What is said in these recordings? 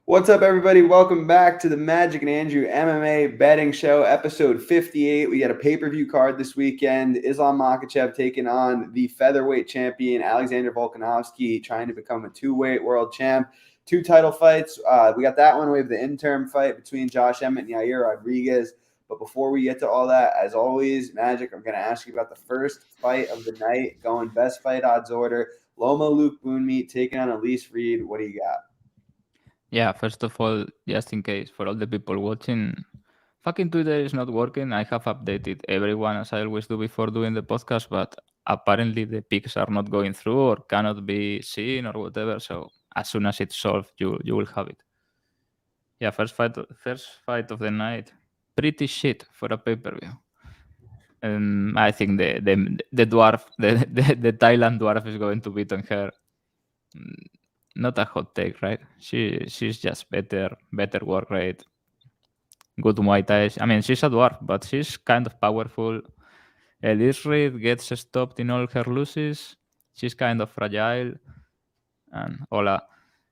What's up, everybody? Welcome back to the Magic and Andrew MMA betting show, episode 58. We got a pay-per-view card this weekend. Islam Makhachev taking on the featherweight champion, Alexander Volkanovski, trying to become a two-weight world champ. Two title fights. We got that one. We have the interim fight between Josh Emmett and Yair Rodriguez. But before we get to all that, as always, Magic, I'm going to ask you about the first fight of the night, going best fight odds order. Loma Lookboonmee taking on Elise Reed. What do you got? Yeah, first of all, just in case, for all the people watching, fucking Twitter is not working. I have updated everyone as I always do before doing the podcast, but apparently the pics are not going through or cannot be seen or whatever. So as soon as it's solved, you will have it. Yeah, first fight of the night, pretty shit for a pay per view. I think the dwarf, the Thailand dwarf is going to beat on her. Mm, Not a hot take, right? She's just better work rate, good Muay Thai. I mean, she's a dwarf, but she's kind of powerful. Elise Reed gets stopped in all her losses. She's kind of fragile. And Ola,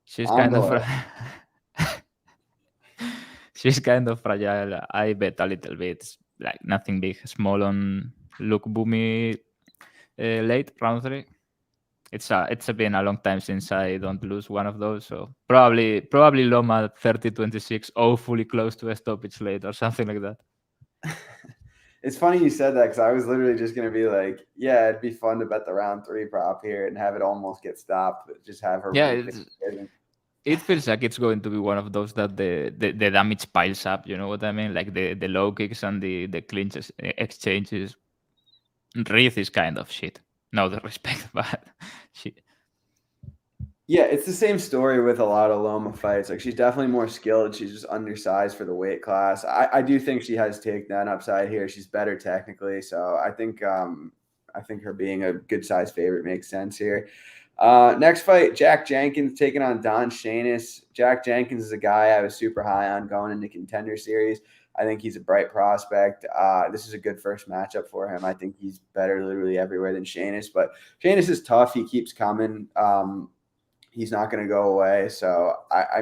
she's kind of Envelope. she's kind of fragile. I bet a little bit, like nothing big, small on Lookboonmee late round three. It's been a long time since I don't lose one of those, so probably Loma 30-26, hopefully close to a stoppage late or something like that. It's funny you said that because I was literally just going to be like, yeah, it'd be fun to bet the round three prop here and have it almost get stopped, but just have her Yeah, win. Pick. it feels like it's going to be one of those that the damage piles up. You know what I mean? Like the low kicks and the clinches exchanges. Wreath is kind of shit. No disrespect, but she, Yeah, it's the same story with a lot of Loma fights. Like she's definitely more skilled. She's just undersized for the weight class. I do think she has takedown upside here. She's better technically, so I think her being a good size favorite makes sense here. Next fight, Jack Jenkins taking on Don Shainis. Jack Jenkins is a guy I was super high on going into Contender Series. I think he's a bright prospect. This is a good first matchup for him. I think he's better literally everywhere than Shainis, but Shainis is tough. He keeps coming. He's not going to go away. So I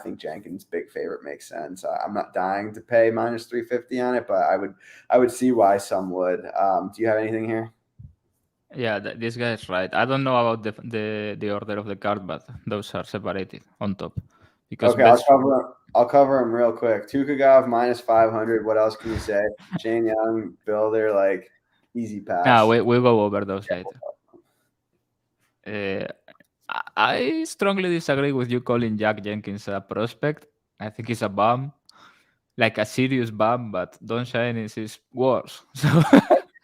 think Jenkins' big favorite makes sense. I'm not dying to pay minus 350 on it, but I would see why some would. Do you have anything here? yeah, this guy is right. I don't know about the order of the card, but those are separated on top because Okay, bets. I'll cover him real quick. Tukhugov minus 500. What else can you say? Shane Young, Bilder, like easy Nah, pass. we'll go over those later. Uh, I strongly disagree with you calling Jack Jenkins a prospect. I think he's a bum, like a serious bum, but Don Shainis is worse. So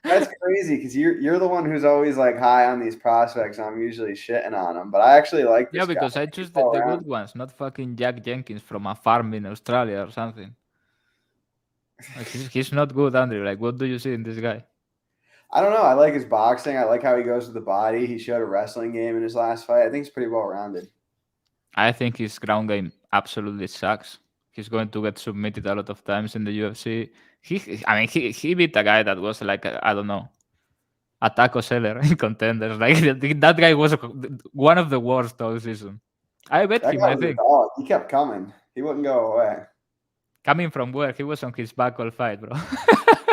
That's crazy because you're the one who's always like high on these prospects. And I'm usually shitting on them, but I actually like yeah, this guy. because I choose All the around. good ones, not fucking Jack Jenkins from a farm in Australia or something. Like he's not good, Andrew. Like, what do you see in this guy? I don't know. I like his boxing. I like how he goes with the body. He showed a wrestling game in his last fight. I think he's pretty well rounded. I think his ground game absolutely sucks. He's going to get submitted a lot of times in the UFC. He beat a guy that was like I don't know, a taco seller in contenders. Like that guy was one of the worst all season. I bet That him. guy I was a think dog. He kept coming. He wouldn't go away. coming from where he was on his back all fight, bro.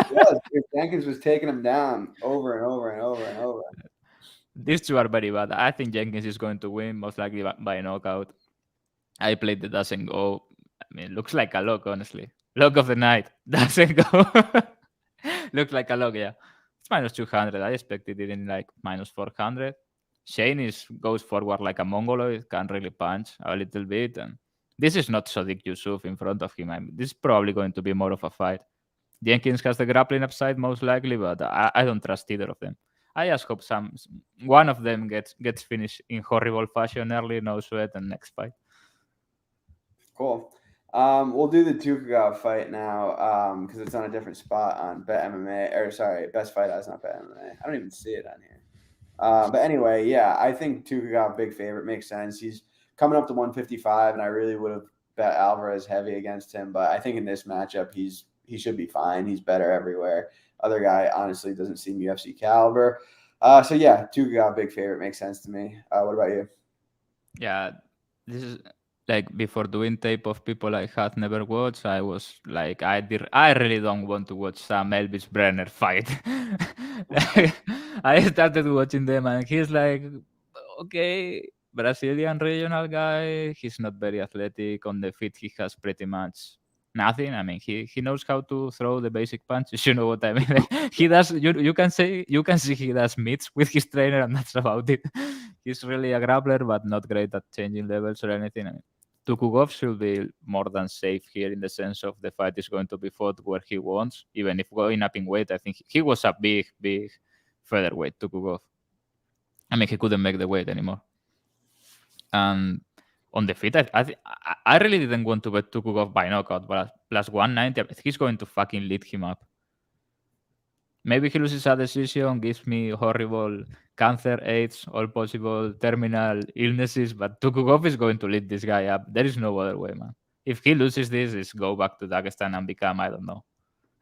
He was. Dude, Jenkins was taking him down over and over and over and over. These two are very bad. I think Jenkins is going to win, most likely by knockout. I played the doesn't go. I mean, looks like a lock, honestly. Lock of the night doesn't go. Looks like a lock, yeah. It's minus 200. I expected it in like minus 400. Shane goes forward like a mongoloid, can really punch a little bit. And this is not Sadiq Yusuf in front of him. I mean, this is probably going to be more of a fight. Jenkins has the grappling upside most likely, but I don't trust either of them. I just hope one of them gets finished in horrible fashion early, no sweat, and next fight. Cool. We'll do the Tukhugov fight now because it's on a different spot on Bet MMA. Or sorry, Best Fight Odds, not Bet MMA. I don't even see it on here. But anyway, yeah, I think Tukhugov big favorite makes sense. He's coming up to 155, and I really would have bet Alvarez heavy against him. But I think in this matchup, he should be fine. He's better everywhere. Other guy honestly doesn't seem UFC caliber. So yeah, Tukhugov big favorite makes sense to me. What about you? Yeah, this is like before doing tape of people I had never watched, I was like, I really don't want to watch some Elvis Brener fight. Like, I started watching them, and he's like, okay, Brazilian regional guy. He's not very athletic. On the feet, he has pretty much nothing. I mean, he knows how to throw the basic punches. You know what I mean? Like, he does. You can see he does meets with his trainer, and that's about it. He's really a grappler, but not great at changing levels or anything. I mean, Tukhugov should be more than safe here in the sense of the fight is going to be fought where he wants, even if going up in weight. I think he was a big featherweight, Tukhugov. I mean, he couldn't make the weight anymore. And on the feet, I really didn't want to bet Tukhugov by knockout, but plus 190, he's going to fucking lead him up. Maybe he loses a decision, gives me horrible cancer, AIDS, all possible terminal illnesses, but Tukhugov is going to lead this guy up. There is no other way, man. If he loses this, is go back to Dagestan and become, I don't know,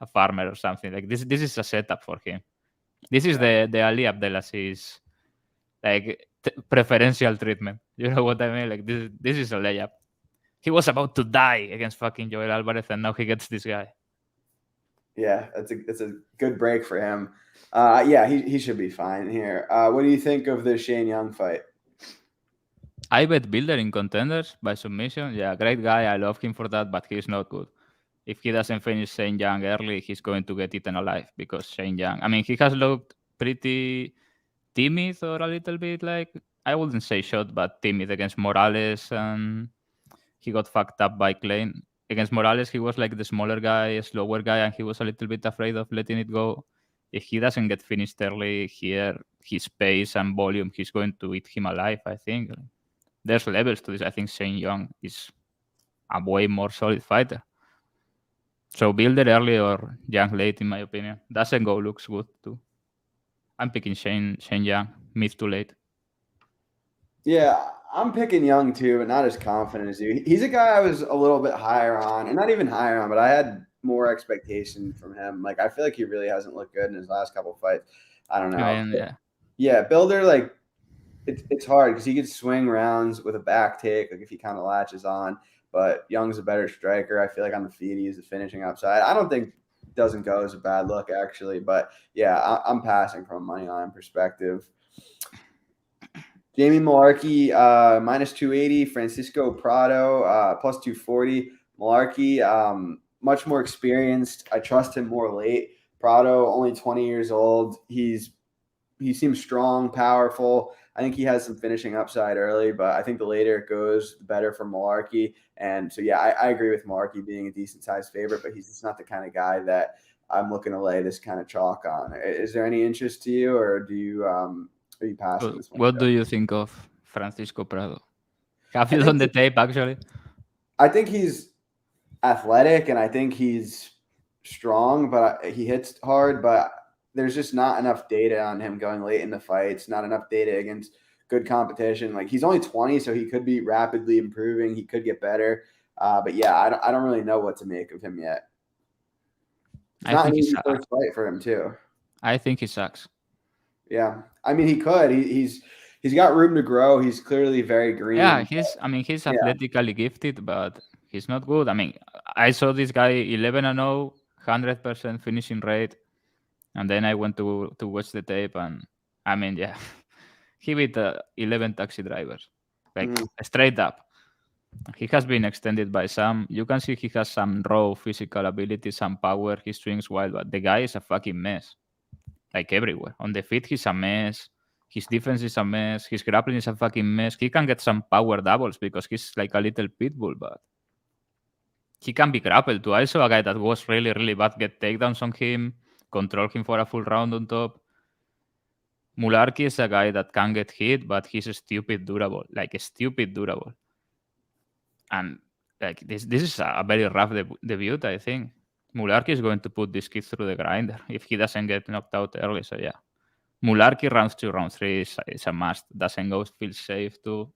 a farmer or something. Like this is a setup for him. This is the Ali Abdelaziz like preferential treatment. You know what I mean? Like this is a layup. He was about to die against fucking Joel Alvarez, and now he gets this guy. Yeah, it's a good break for him. Yeah, he should be fine here. What do you think of the Shane Young fight? I bet Bilder in contenders by submission. Yeah, great guy. I love him for that, but he's not good. If he doesn't finish Shane Young early, he's going to get eaten alive because Shane Young. I mean, he has looked pretty timid or a little bit like, I wouldn't say shot, but timid against Morales, and he got fucked up by Clayton. Against Morales, he was like the smaller guy, slower guy, and he was a little bit afraid of letting it go. If he doesn't get finished early here, his pace and volume, he's going to eat him alive, I think. There's levels to this. I think Shane Young is a way more solid fighter. So Bilder early or Young late, in my opinion. Doesn't go looks good too. I'm picking Shane Young, mid to late. Yeah, I'm picking Young too, but not as confident as you. He's a guy I was a little bit higher on, and not even higher on, but I had more expectation from him. Like I feel like he really hasn't looked good in his last couple of fights. I don't know. Yeah, Bilder, like it's hard because he could swing rounds with a back take, like if he kind of latches on. But Young's a better striker. I feel like on the feet he's the finishing upside. I don't think doesn't go is a bad look actually, but yeah, I'm passing from a money line perspective. Jamie Mullarkey, minus 280. Francisco Prado, plus 240. Mullarkey, much more experienced. I trust him more late. Prado, only 20 years old. He seems strong, powerful. I think he has some finishing upside early, but I think the later it goes, the better for Mullarkey. And so, yeah, I agree with Mullarkey being a decent-sized favorite, but he's just not the kind of guy that I'm looking to lay this kind of chalk on. Is there any interest to you, or do you are you passing this one? What do you think of Francisco Prado? Have you done the tape, actually? I think he's athletic, and I think he's strong, but he hits hard, but there's just not enough data on him going late in the fights, not enough data against good competition. Like he's only 20, so he could be rapidly improving. He could get better. But yeah, I don't really know what to make of him yet. It's not an easy first fight for him too. I think he sucks. Yeah. I mean, he could. He's got room to grow. He's clearly very green. Yeah, he's athletically gifted, but he's not good. I mean, I saw this guy 11-0, 100% finishing rate. And then I went to watch the tape, and I mean, yeah, he beat 11 taxi drivers, like straight up. He has been extended by some. You can see he has some raw physical ability, some power. He swings wild, but the guy is a fucking mess. Like everywhere. On the feet, he's a mess. His defense is a mess. His grappling is a fucking mess. He can get some power doubles because he's like a little pit bull, but he can be grappled too. I saw a guy that was really, really bad get takedowns on him, control him for a full round on top. Mullarkey is a guy that can get hit, but he's stupid durable. And like this is a very rough debut, I think. Mullarkey is going to put this kid through the grinder if he doesn't get knocked out early. So yeah, Mullarkey round 2, round 3 is a must. Doesn't go, feels safe too.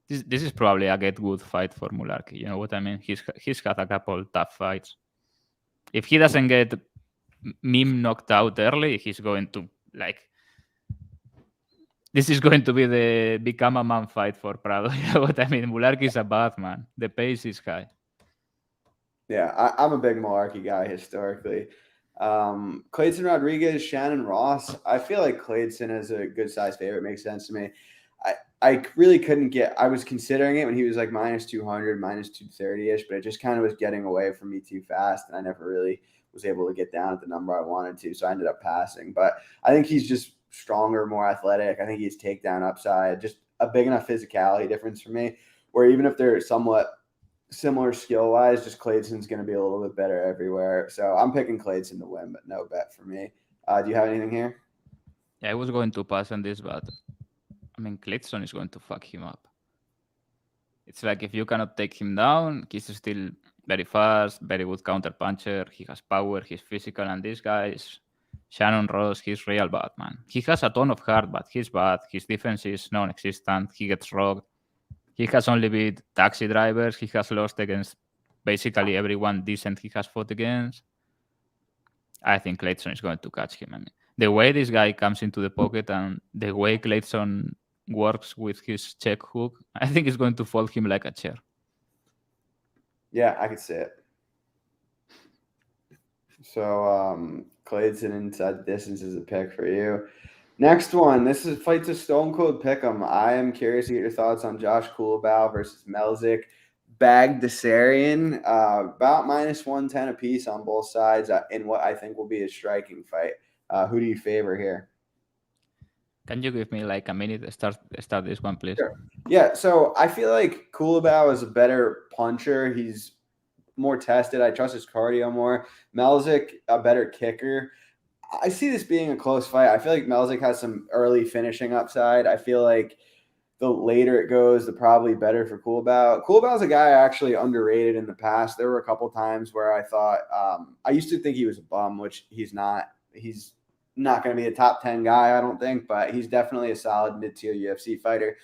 This is probably a get good fight for Mullarkey. You know what I mean? He's had a couple tough fights. If he doesn't get meme knocked out early, he's going to like This is going to be the become a man fight for Prado. You know what I mean? Mullarkey is a bad man. The pace is high. Yeah, I'm a big Mullarkey guy historically. Clayton Rodriguez, Shannon Ross. I feel like Clayton is a good size favorite. Makes sense to me. I really couldn't get. I was considering it when he was like minus 200, minus 230 ish, but it just kind of was getting away from me too fast, and I never really was able to get down at the number I wanted to. So I ended up passing. But I think he's just stronger, more athletic. I think he's takedown upside, just a big enough physicality difference for me. Where even if they're somewhat similar skill wise, just Clayton's going to be a little bit better everywhere. So I'm picking Clayton to win, but no bet for me. Do you have anything here? Yeah, I was going to pass on this, but I mean, Clayton is going to fuck him up. It's like if you cannot take him down, he's still very fast, very good counter puncher. He has power, he's physical, and this guy is Shannon Ross. He's real bad, man. He has a ton of heart, but he's bad. His defense is non-existent. He gets rocked. He has only beat taxi drivers. He has lost against basically everyone decent he has fought against. I think Clayton is going to catch him. I mean, the way this guy comes into the pocket and the way Clayton works with his check hook, I think it's going to fold him like a chair. Yeah, I could see it. So Clayton inside the distance is a pick for you. Next one, this is fight to Stone Cold Pick'em. I am curious to get your thoughts on Josh Kulabao versus Melzik Baghdasarian. About minus 110 apiece on both sides in what I think will be a striking fight. Who do you favor here? Can you give me like a minute to start this one, please? Sure. Yeah, so I feel like Kulabao is a better puncher. He's more tested. I trust his cardio more. Melzik, a better kicker. I see this being a close fight. I feel like Melzik has some early finishing upside. I feel like the later it goes, the probably better for Kulabao. Kulabao's a guy I actually underrated in the past. There were a couple times where I thought I used to think he was a bum, which he's not. He's not going to be a top 10 guy, I don't think, but he's definitely a solid mid-tier UFC fighter.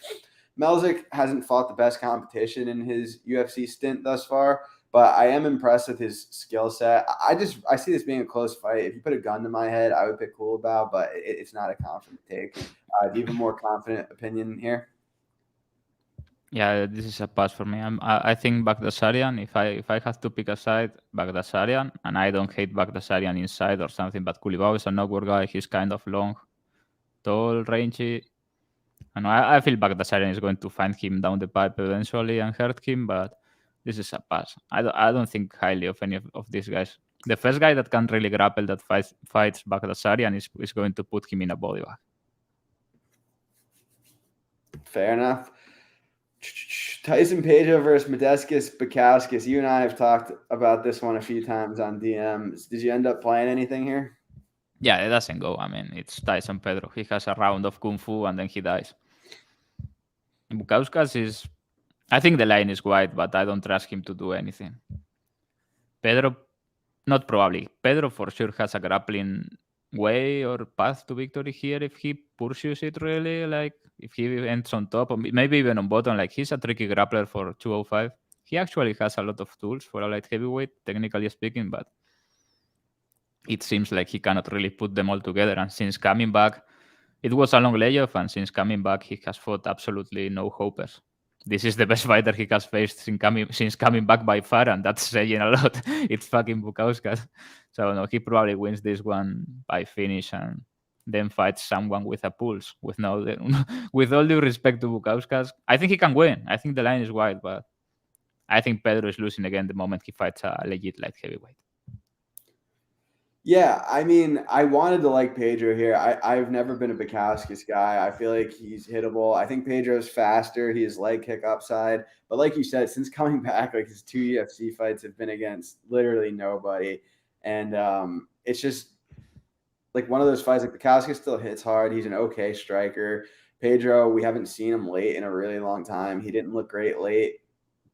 Melzik hasn't fought the best competition in his UFC stint thus far, but I am impressed with his skill set. I see this being a close fight. If you put a gun to my head, I would pick Kulabao, but it's not a confident take. Do you have a more confident opinion here? Yeah, this is a pass for me. I think Baghdasarian. If I have to pick a side, Baghdasarian, and I don't hate Baghdasarian inside or something, but Kulabao is a knockboard guy. He's kind of long, tall, rangy. And I feel Baghdasarian is going to find him down the pipe eventually and hurt him, but this is a pass. I don't think highly of any of these guys. The first guy that can really grapple that fights Baghdasarian is going to put him in a body bag. Fair enough. Tyson Pedro versus Bukauskas. You and I have talked about this one a few times on DMs. Did you end up playing anything here? Yeah, it doesn't go. I mean, it's Tyson Pedro. He has a round of Kung Fu and then he dies. Bukauskas is... I think the line is wide, but I don't trust him to do anything. Pedro, not probably. Pedro for sure has a grappling way or path to victory here if he pursues it really. Like if he ends on top or maybe even on bottom. Like he's a tricky grappler for 205. He actually has a lot of tools for a light heavyweight, technically speaking, but it seems like he cannot really put them all together. And since coming back, it was a long layoff, and since coming back, he has fought absolutely no hopers. This is the best fighter he has faced since coming back by far, and that's saying a lot. It's fucking Bukauskas. So no, he probably wins this one by finish and then fights someone with a pulse. With all due respect to Bukauskas, I think he can win. I think the line is wide, but I think Pedro is losing again the moment he fights a legit light heavyweight. Yeah, I mean, I wanted to like Pedro here. I've never been a Bukauskas guy. I feel like he's hittable. I think Pedro's faster. He has leg kick upside. But like you said, since coming back, like his 2 UFC fights have been against literally nobody. And it's just like one of those fights. Like Bukauskas still hits hard. He's an okay striker. Pedro, we haven't seen him late in a really long time. He didn't look great late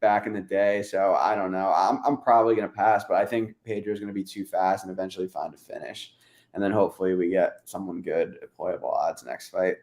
back in the day. So I don't know. I'm probably going to pass, but I think Pedro is going to be too fast and eventually find a finish. And then hopefully we get someone good at playable odds next fight.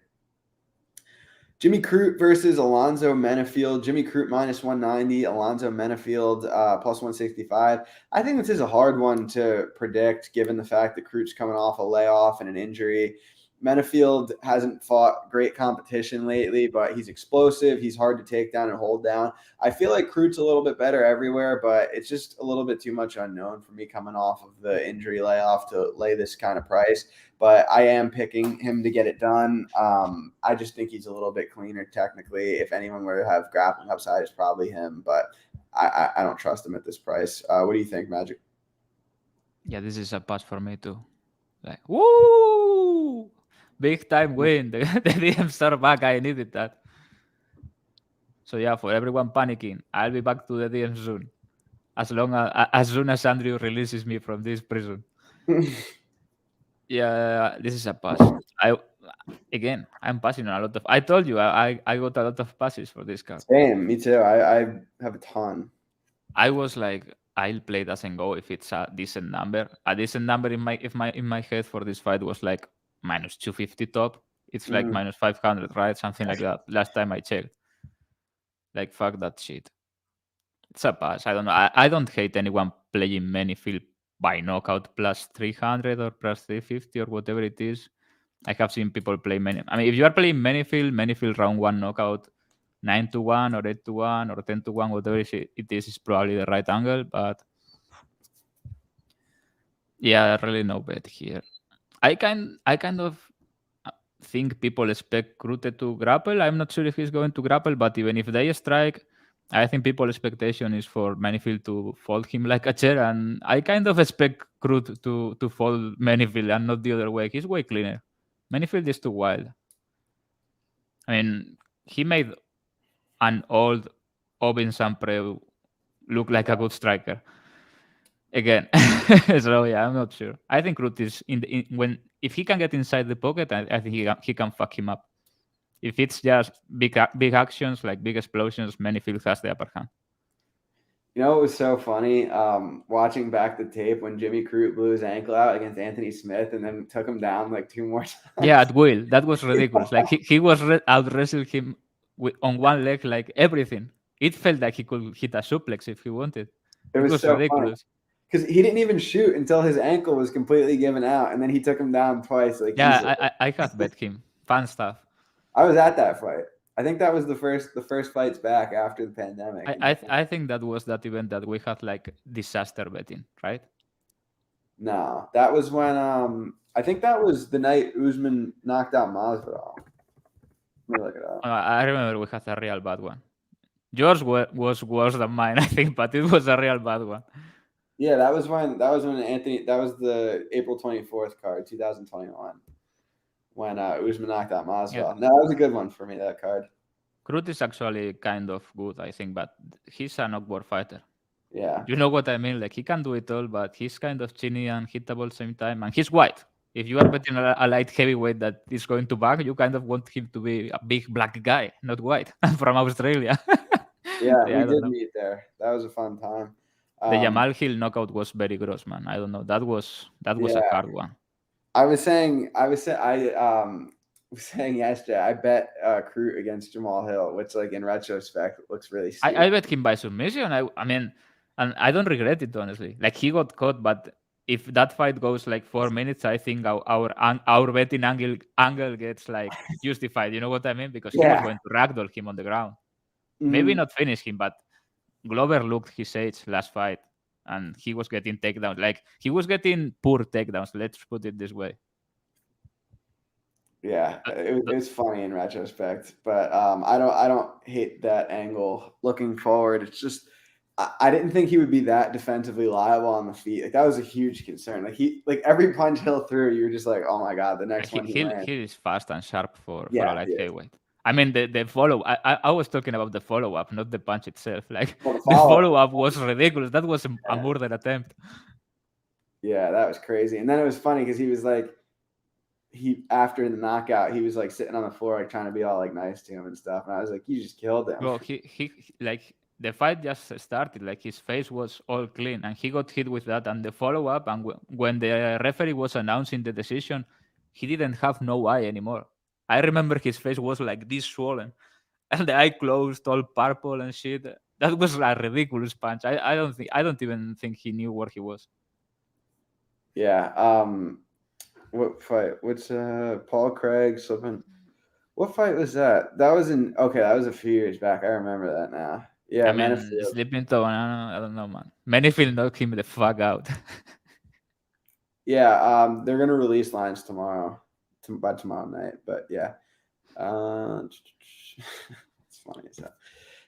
Jimmy Crute versus Alonzo Menifield. Jimmy Crute minus 190, Alonzo Menifield plus 165. I think this is a hard one to predict given the fact that Crute's coming off a layoff and an injury. Menifield hasn't fought great competition lately, but he's explosive. He's hard to take down and hold down. I feel like Crute's a little bit better everywhere, but it's just a little bit too much unknown for me coming off of the injury layoff to lay this kind of price. But I am picking him to get it done. I just think he's a little bit cleaner technically. If anyone were to have grappling upside, it's probably him, but I don't trust him at this price. What do you think, Magic? Yeah, this is a pass for me too. Like, woo! Big time win. The DMs are back. I needed that. So yeah, for everyone panicking, I'll be back to the DM soon. As soon as Andrew releases me from this prison. Yeah, this is a pass. I'm passing on a lot of. I told you I got a lot of passes for this card. Same, me too. I have a ton. I was like, I'll play doesn't go if it's a decent number. A decent number in my head for this fight was like minus 250 top. It's like minus 500, right? Something like that. Last time I checked. Like fuck that shit. It's a pass. I don't know. I don't hate anyone playing Menifield by knockout plus 300 or plus 350 or whatever it is. I have seen people play many. I mean, if you are playing Menifield round one knockout 9-1 or 8-1 or 10-1, whatever it is probably the right angle. But yeah, really no bet here. I kind of think people expect Crute to grapple. I'm not sure if he's going to grapple, but even if they strike, I think people's expectation is for Menifield to fold him like a chair, and I kind of expect Crute to fold Menifield and not the other way. He's way cleaner. Menifield is too wild. I mean, he made an old Obin Sampre look like a good striker again. So yeah, I'm not sure. I think Crute is if he can get inside the pocket, I think he can fuck him up. If it's just big actions like big explosions, Menifield has the upper hand. You know, it was so funny watching back the tape when Jimmy Crute blew his ankle out against Anthony Smith and then took him down like 2 more times. Yeah, at will. That was ridiculous. Like he was out wrestled him on one leg, like everything. It felt like he could hit a suplex if he wanted. It was so ridiculous. Because he didn't even shoot until his ankle was completely given out, and then he took him down twice. Like yeah, I have bet him. Fun stuff. I was at that fight. I think that was the first fights back after the pandemic. I think that was that event that we had like disaster betting, right? No, that was when I think that was the night Usman knocked out Masvidal. Let me look it up. I remember we had a real bad one. Yours was worse than mine, I think, but it was a real bad one. Yeah, that was when Anthony. That was the April 24th card, 2021, when Usman knocked out Masvidal. Yeah. No, that was a good one for me. That card. Crute is actually kind of good, I think, but he's an awkward fighter. Yeah. You know what I mean? Like he can do it all, but he's kind of chinny and hittable at the same time, and he's white. If you are betting a light heavyweight that is going to back, you kind of want him to be a big black guy, not white, from Australia. Yeah, we did meet there. That was a fun time. The Jamal Hill knockout was very gross, man. I don't know. That was a hard one. I was saying yesterday, I bet Crute against Jamal Hill, which like in retrospect looks really stupid. I bet him by submission. I mean, and I don't regret it, honestly. Like he got caught, but if that fight goes like 4 minutes, I think our betting angle gets like justified. You know what I mean? Because he was going to ragdoll him on the ground. Mm-hmm. Maybe not finish him, but Glover looked his age last fight, and he was getting takedowns. Like he was getting poor takedowns. Let's put it this way. Yeah, it's funny in retrospect, but I don't hate that angle. Looking forward, it's just I didn't think he would be that defensively liable on the feet. Like that was a huge concern. Like every punch Hill threw, you were just like, oh my god, the next one he is fast and sharp for a light heavyweight. I mean, the follow. I was talking about the follow up, not the punch itself. Like the follow up was ridiculous. That was a murder attempt. Yeah, that was crazy. And then it was funny because he was like, after the knockout, he was like sitting on the floor, like trying to be all like nice to him and stuff. And I was like, you just killed him. Well, he like the fight just started. Like his face was all clean, and he got hit with that. And the follow up, and when the referee was announcing the decision, he didn't have no eye anymore. I remember his face was like this swollen, and the eye closed, all purple and shit. That was a ridiculous punch. I don't even think he knew where he was. Yeah. What fight? What's Paul Craig slipping? What fight was that? That was that was a few years back. I remember that now. Yeah, I mean, Menifield. sleeping to banana, I don't know, man. Menifield knocked him the fuck out. Yeah, they're gonna release lines tomorrow, by tomorrow night. But yeah, it's funny as hell.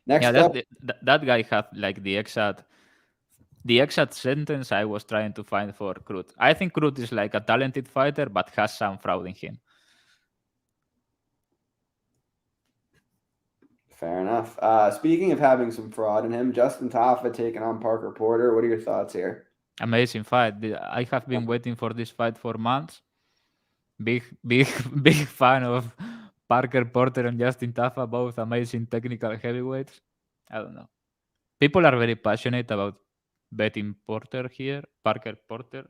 Next up, That guy had like the exact sentence I was trying to find for Crute. I think Crute is like a talented fighter, but has some fraud in him. fair enough. Speaking of having some fraud in him, Justin Tafa taking on Parker Porter. What are your thoughts here? Amazing fight. I have been waiting for this fight for months. Big, big, big fan of Parker Porter and Justin Tafa, both amazing technical heavyweights. I don't know. People are very passionate about betting Porter here, Parker Porter.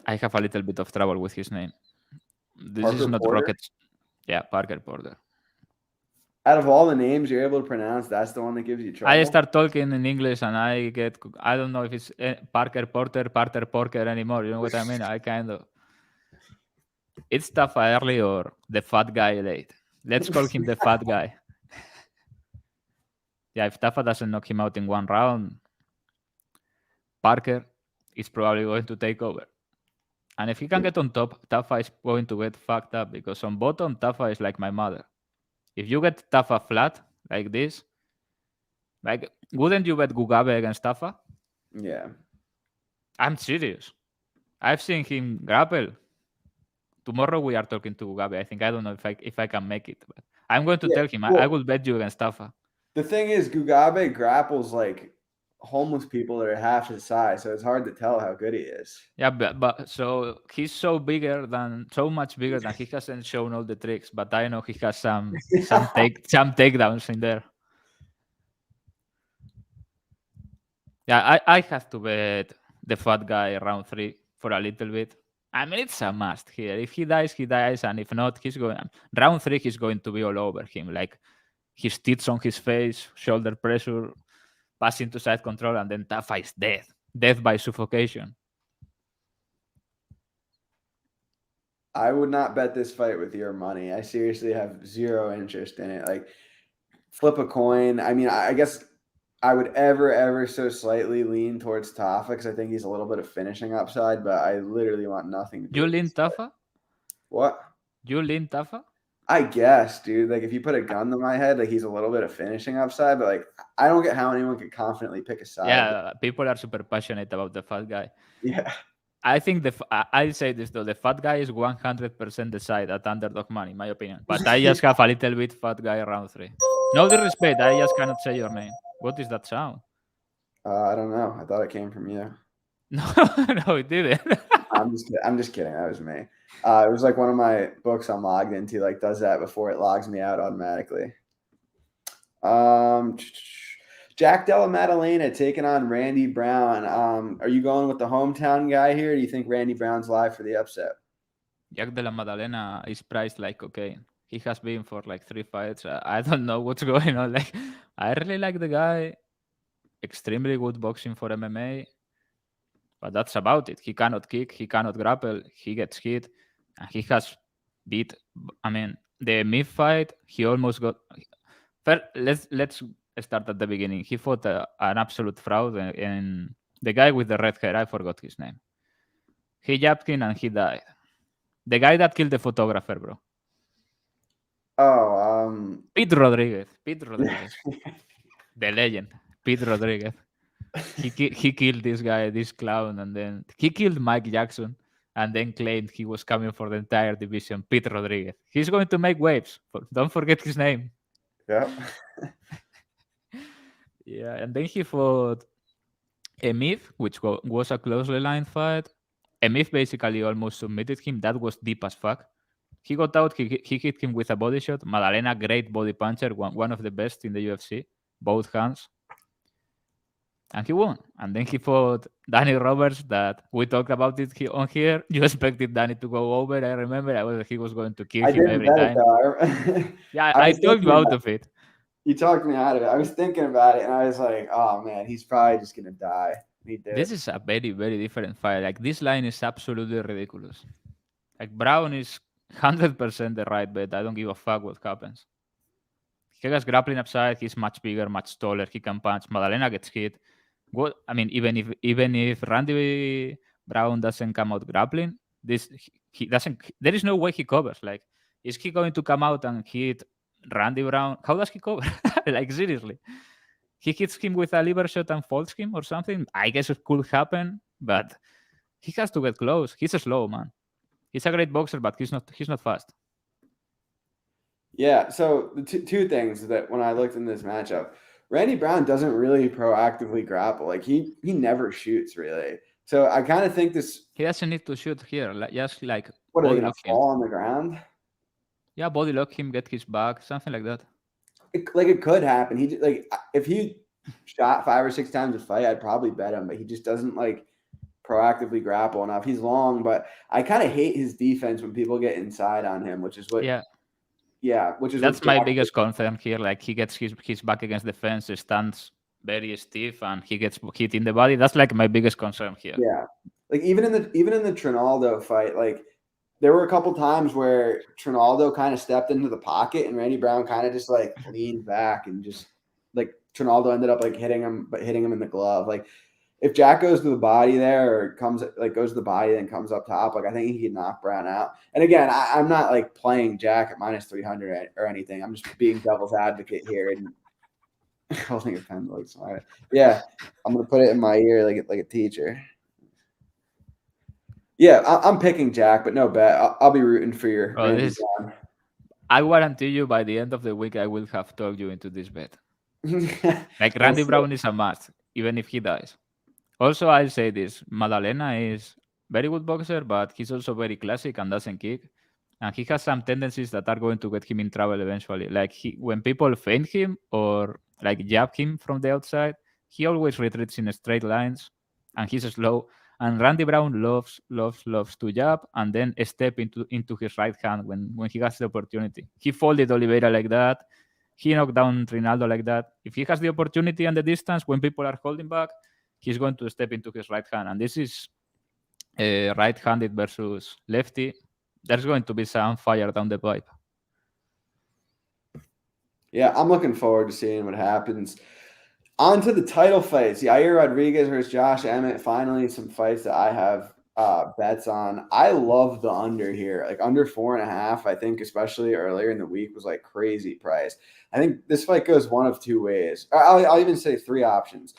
I have a little bit of trouble with his name. This Parker is not Porter? rocket. Yeah, Parker Porter. Out of all the names you're able to pronounce, that's the one that gives you trouble. I start talking in English and I don't know if it's Parker Porter, Parker Porker anymore. You know what I mean? I kind of. It's Tafa early or the fat guy late. Let's call him the fat guy. Yeah, if Tafa doesn't knock him out in one round, Parker is probably going to take over. And if he can get on top, Tafa is going to get fucked up because on bottom, Tafa is like my mother. If you get Tafa flat like this, like, wouldn't you bet Gugabe against Tafa? Yeah. I'm serious. I've seen him grapple. Tomorrow we are talking to Gugabe. I think I don't know if I can make it, but I'm going to tell him I will bet you against Tafa. The thing is, Gugabe grapples like homeless people that are half his size, so it's hard to tell how good he is. Yeah, but so he's so much bigger than he hasn't shown all the tricks, but I know he has some takedowns in there. Yeah, I have to bet the fat guy round 3 for a little bit. I mean, it's a must here. If he dies, he dies, and if not, he's going round 3. He's going to be all over him, like his teeth on his face, shoulder pressure, passing to side control, and then Tafa is death by suffocation. I would not bet this fight with your money. I seriously have zero interest in it. Like, flip a coin. I mean, I guess I would ever so slightly lean towards Tafa because I think he's a little bit of finishing upside, but I literally want nothing to do You with lean Tafa? What? You lean Tafa? I guess, dude. Like, if you put a gun to my head, like, he's a little bit of finishing upside, but like, I don't get how anyone could confidently pick a side. Yeah, people are super passionate about the fat guy. Yeah. I think I say this though, the fat guy is 100% the side at underdog money, in my opinion. But I just have a little bit fat guy round 3. No disrespect, I just cannot say your name. What is that sound? I don't know. I thought it came from you. No, no, it didn't. I'm just kidding. That was me. It was like one of my books I'm logged into, like, does that before it logs me out automatically. Jack Della Maddalena taking on Randy Brown. Are you going with the hometown guy here? Or do you think Randy Brown's live for the upset? Jack Della Maddalena is priced like cocaine. He has been for like 3 fights. I don't know what's going on. Like, I really like the guy. Extremely good boxing for MMA. But that's about it. He cannot kick. He cannot grapple. He gets hit. And he has beat. I mean, the Myth fight, he almost got. First, let's start at the beginning. He fought an absolute fraud, and the guy with the red hair, I forgot his name. He jabbed him and he died. The guy that killed the photographer, bro. Oh, Pete Rodriguez. The legend. Pete Rodriguez. He killed this guy, this clown, and then he killed Mike Jackson, and then claimed he was coming for the entire division. Pete Rodriguez. He's going to make waves. Don't forget his name. Yeah. Yeah, and then he fought Emmett, which was a closely lined fight. Emmett basically almost submitted him. That was deep as fuck. He got out. He hit him with a body shot. Maddalena, great body puncher, one of the best in the UFC, both hands. And he won. And then he fought Danny Roberts, that we talked about it on here. You expected Danny to go over. I remember he was going to kill him every time. Yeah, I talked you out of it. You talked me out of it. I was thinking about it, and I was like, oh, man, he's probably just going to die. he did. This is a very, very different fight. Like, this line is absolutely ridiculous. Like, Brown is 100% the right bet. I don't give a fuck what happens. He has grappling upside. He's much bigger, much taller. He can punch. Maddalena gets hit. What I mean, even if Randy Brown doesn't come out grappling, this he doesn't. There is no way he covers. Like, is he going to come out and hit Randy Brown? How does he cover? Like, seriously, he hits him with a liver shot and folds him or something. I guess it could happen, but he has to get close. He's a slow man. He's a great boxer, but he's not. He's not fast. Yeah. So the two things that when I looked in this matchup, Randy Brown doesn't really proactively grapple. Like he never shoots really. So I kind of think this. He doesn't need to shoot here. Like, just like What are they body gonna lock him. fall on the ground? Yeah, body lock him, get his back, something like that. It could happen. He like if he shot 5 or 6 times a fight, I'd probably bet him. But he just doesn't like proactively grapple enough. He's long, but I kind of hate his defense when people get inside on him, which is what. Yeah, which is that's what my biggest concern here. Like, he gets his back against the fence, stands very stiff, and he gets hit in the body. That's like my biggest concern here. Yeah, like even in the Trinaldo fight, like there were a couple times where Trinaldo kind of stepped into the pocket and Randy Brown kind of just like leaned back and just like Trinaldo ended up like hitting him in the glove. Like if Jack goes to the body there or goes to the body then comes up top, like I think he could knock Brown out. And again, I'm not like playing Jack at -300 or anything. I'm just being devil's advocate here and holding a pen like smart. Yeah, I'm gonna put it in my ear like a teacher. Yeah, I'm picking Jack, but no bet. I'll be rooting for your Randy Brown. I guarantee you by the end of the week I will have talked you into this bet. Like, Randy Brown is a must, even if he dies. Also, I'll say this: Maddalena is very good boxer, but he's also very classic and doesn't kick. And he has some tendencies that are going to get him in trouble eventually. Like, when people feint him or like jab him from the outside, he always retreats in straight lines, and he's slow. And Randy Brown loves to jab and then step into his right hand when he has the opportunity. He folded Oliveira like that. He knocked down Rinaldo like that. If he has the opportunity and the distance when people are holding back, he's going to step into his right hand. And this is right-handed versus lefty. There's going to be some fire down the pipe. Yeah, I'm looking forward to seeing what happens. On to the title fights. Yair Rodriguez versus Josh Emmett. Finally, some fights that I have bets on. I love the under here. Like under 4.5, I think, especially earlier in the week, was like crazy price. I think this fight goes one of two ways. I'll even say 3 options.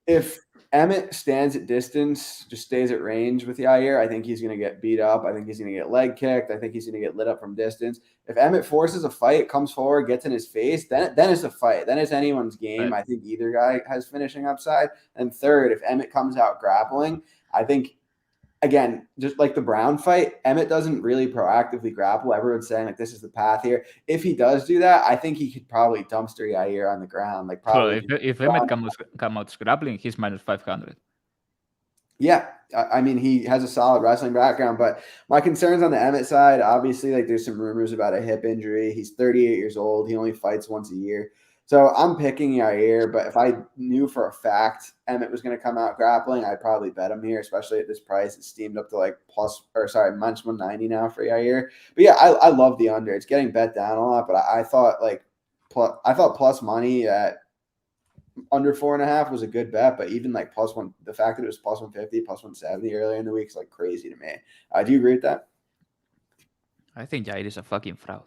If Emmett stands at distance, just stays at range with Yair, I think he's going to get beat up. I think he's going to get leg kicked. I think he's going to get lit up from distance. If Emmett forces a fight, comes forward, gets in his face, then it's a fight. Then it's anyone's game. Right. I think either guy has finishing upside. And third, if Emmett comes out grappling, I think, again, just like the Brown fight, Emmett doesn't really proactively grapple. Everyone's saying like this is the path here. If he does do that, I think he could probably dumpster Yair on the ground. Like probably. So if Emmett come out grappling, he's -500. Yeah, I mean he has a solid wrestling background, but my concerns on the Emmett side, obviously, like there's some rumors about a hip injury. He's 38 years old. He only fights once a year. So I'm picking Yair, but if I knew for a fact Emmett was going to come out grappling, I'd probably bet him here, especially at this price. It's steamed up to like -190 now for Yair. But yeah, I love the under. It's getting bet down a lot, but I thought plus money at under 4.5 was a good bet, but even like +1, the fact that it was +150, +170 earlier in the week is like crazy to me. Do you agree with that? I think Jair is a fucking fraud.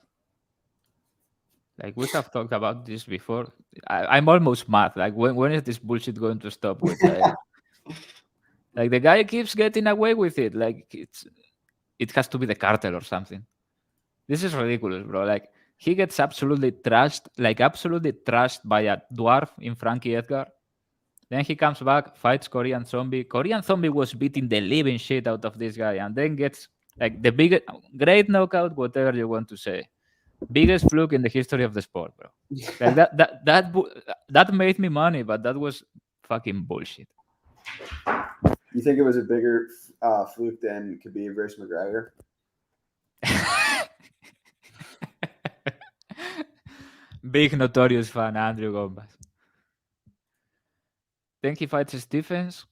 Like, we have talked about this before. I'm almost mad. Like, when is this bullshit going to stop with Jair? Like, the guy keeps getting away with it. Like, it has to be the cartel or something. This is ridiculous, bro. Like, he gets absolutely trashed by a dwarf in Frankie Edgar. Then he comes back, fights Korean Zombie. Korean Zombie was beating the living shit out of this guy, and then gets like the biggest, great knockout, whatever you want to say, biggest fluke in the history of the sport, bro. Like that made me money, but that was fucking bullshit. You think it was a bigger fluke than Khabib versus McGregor? Big notorious fan, Andrew Gomez. Then he fights his defense.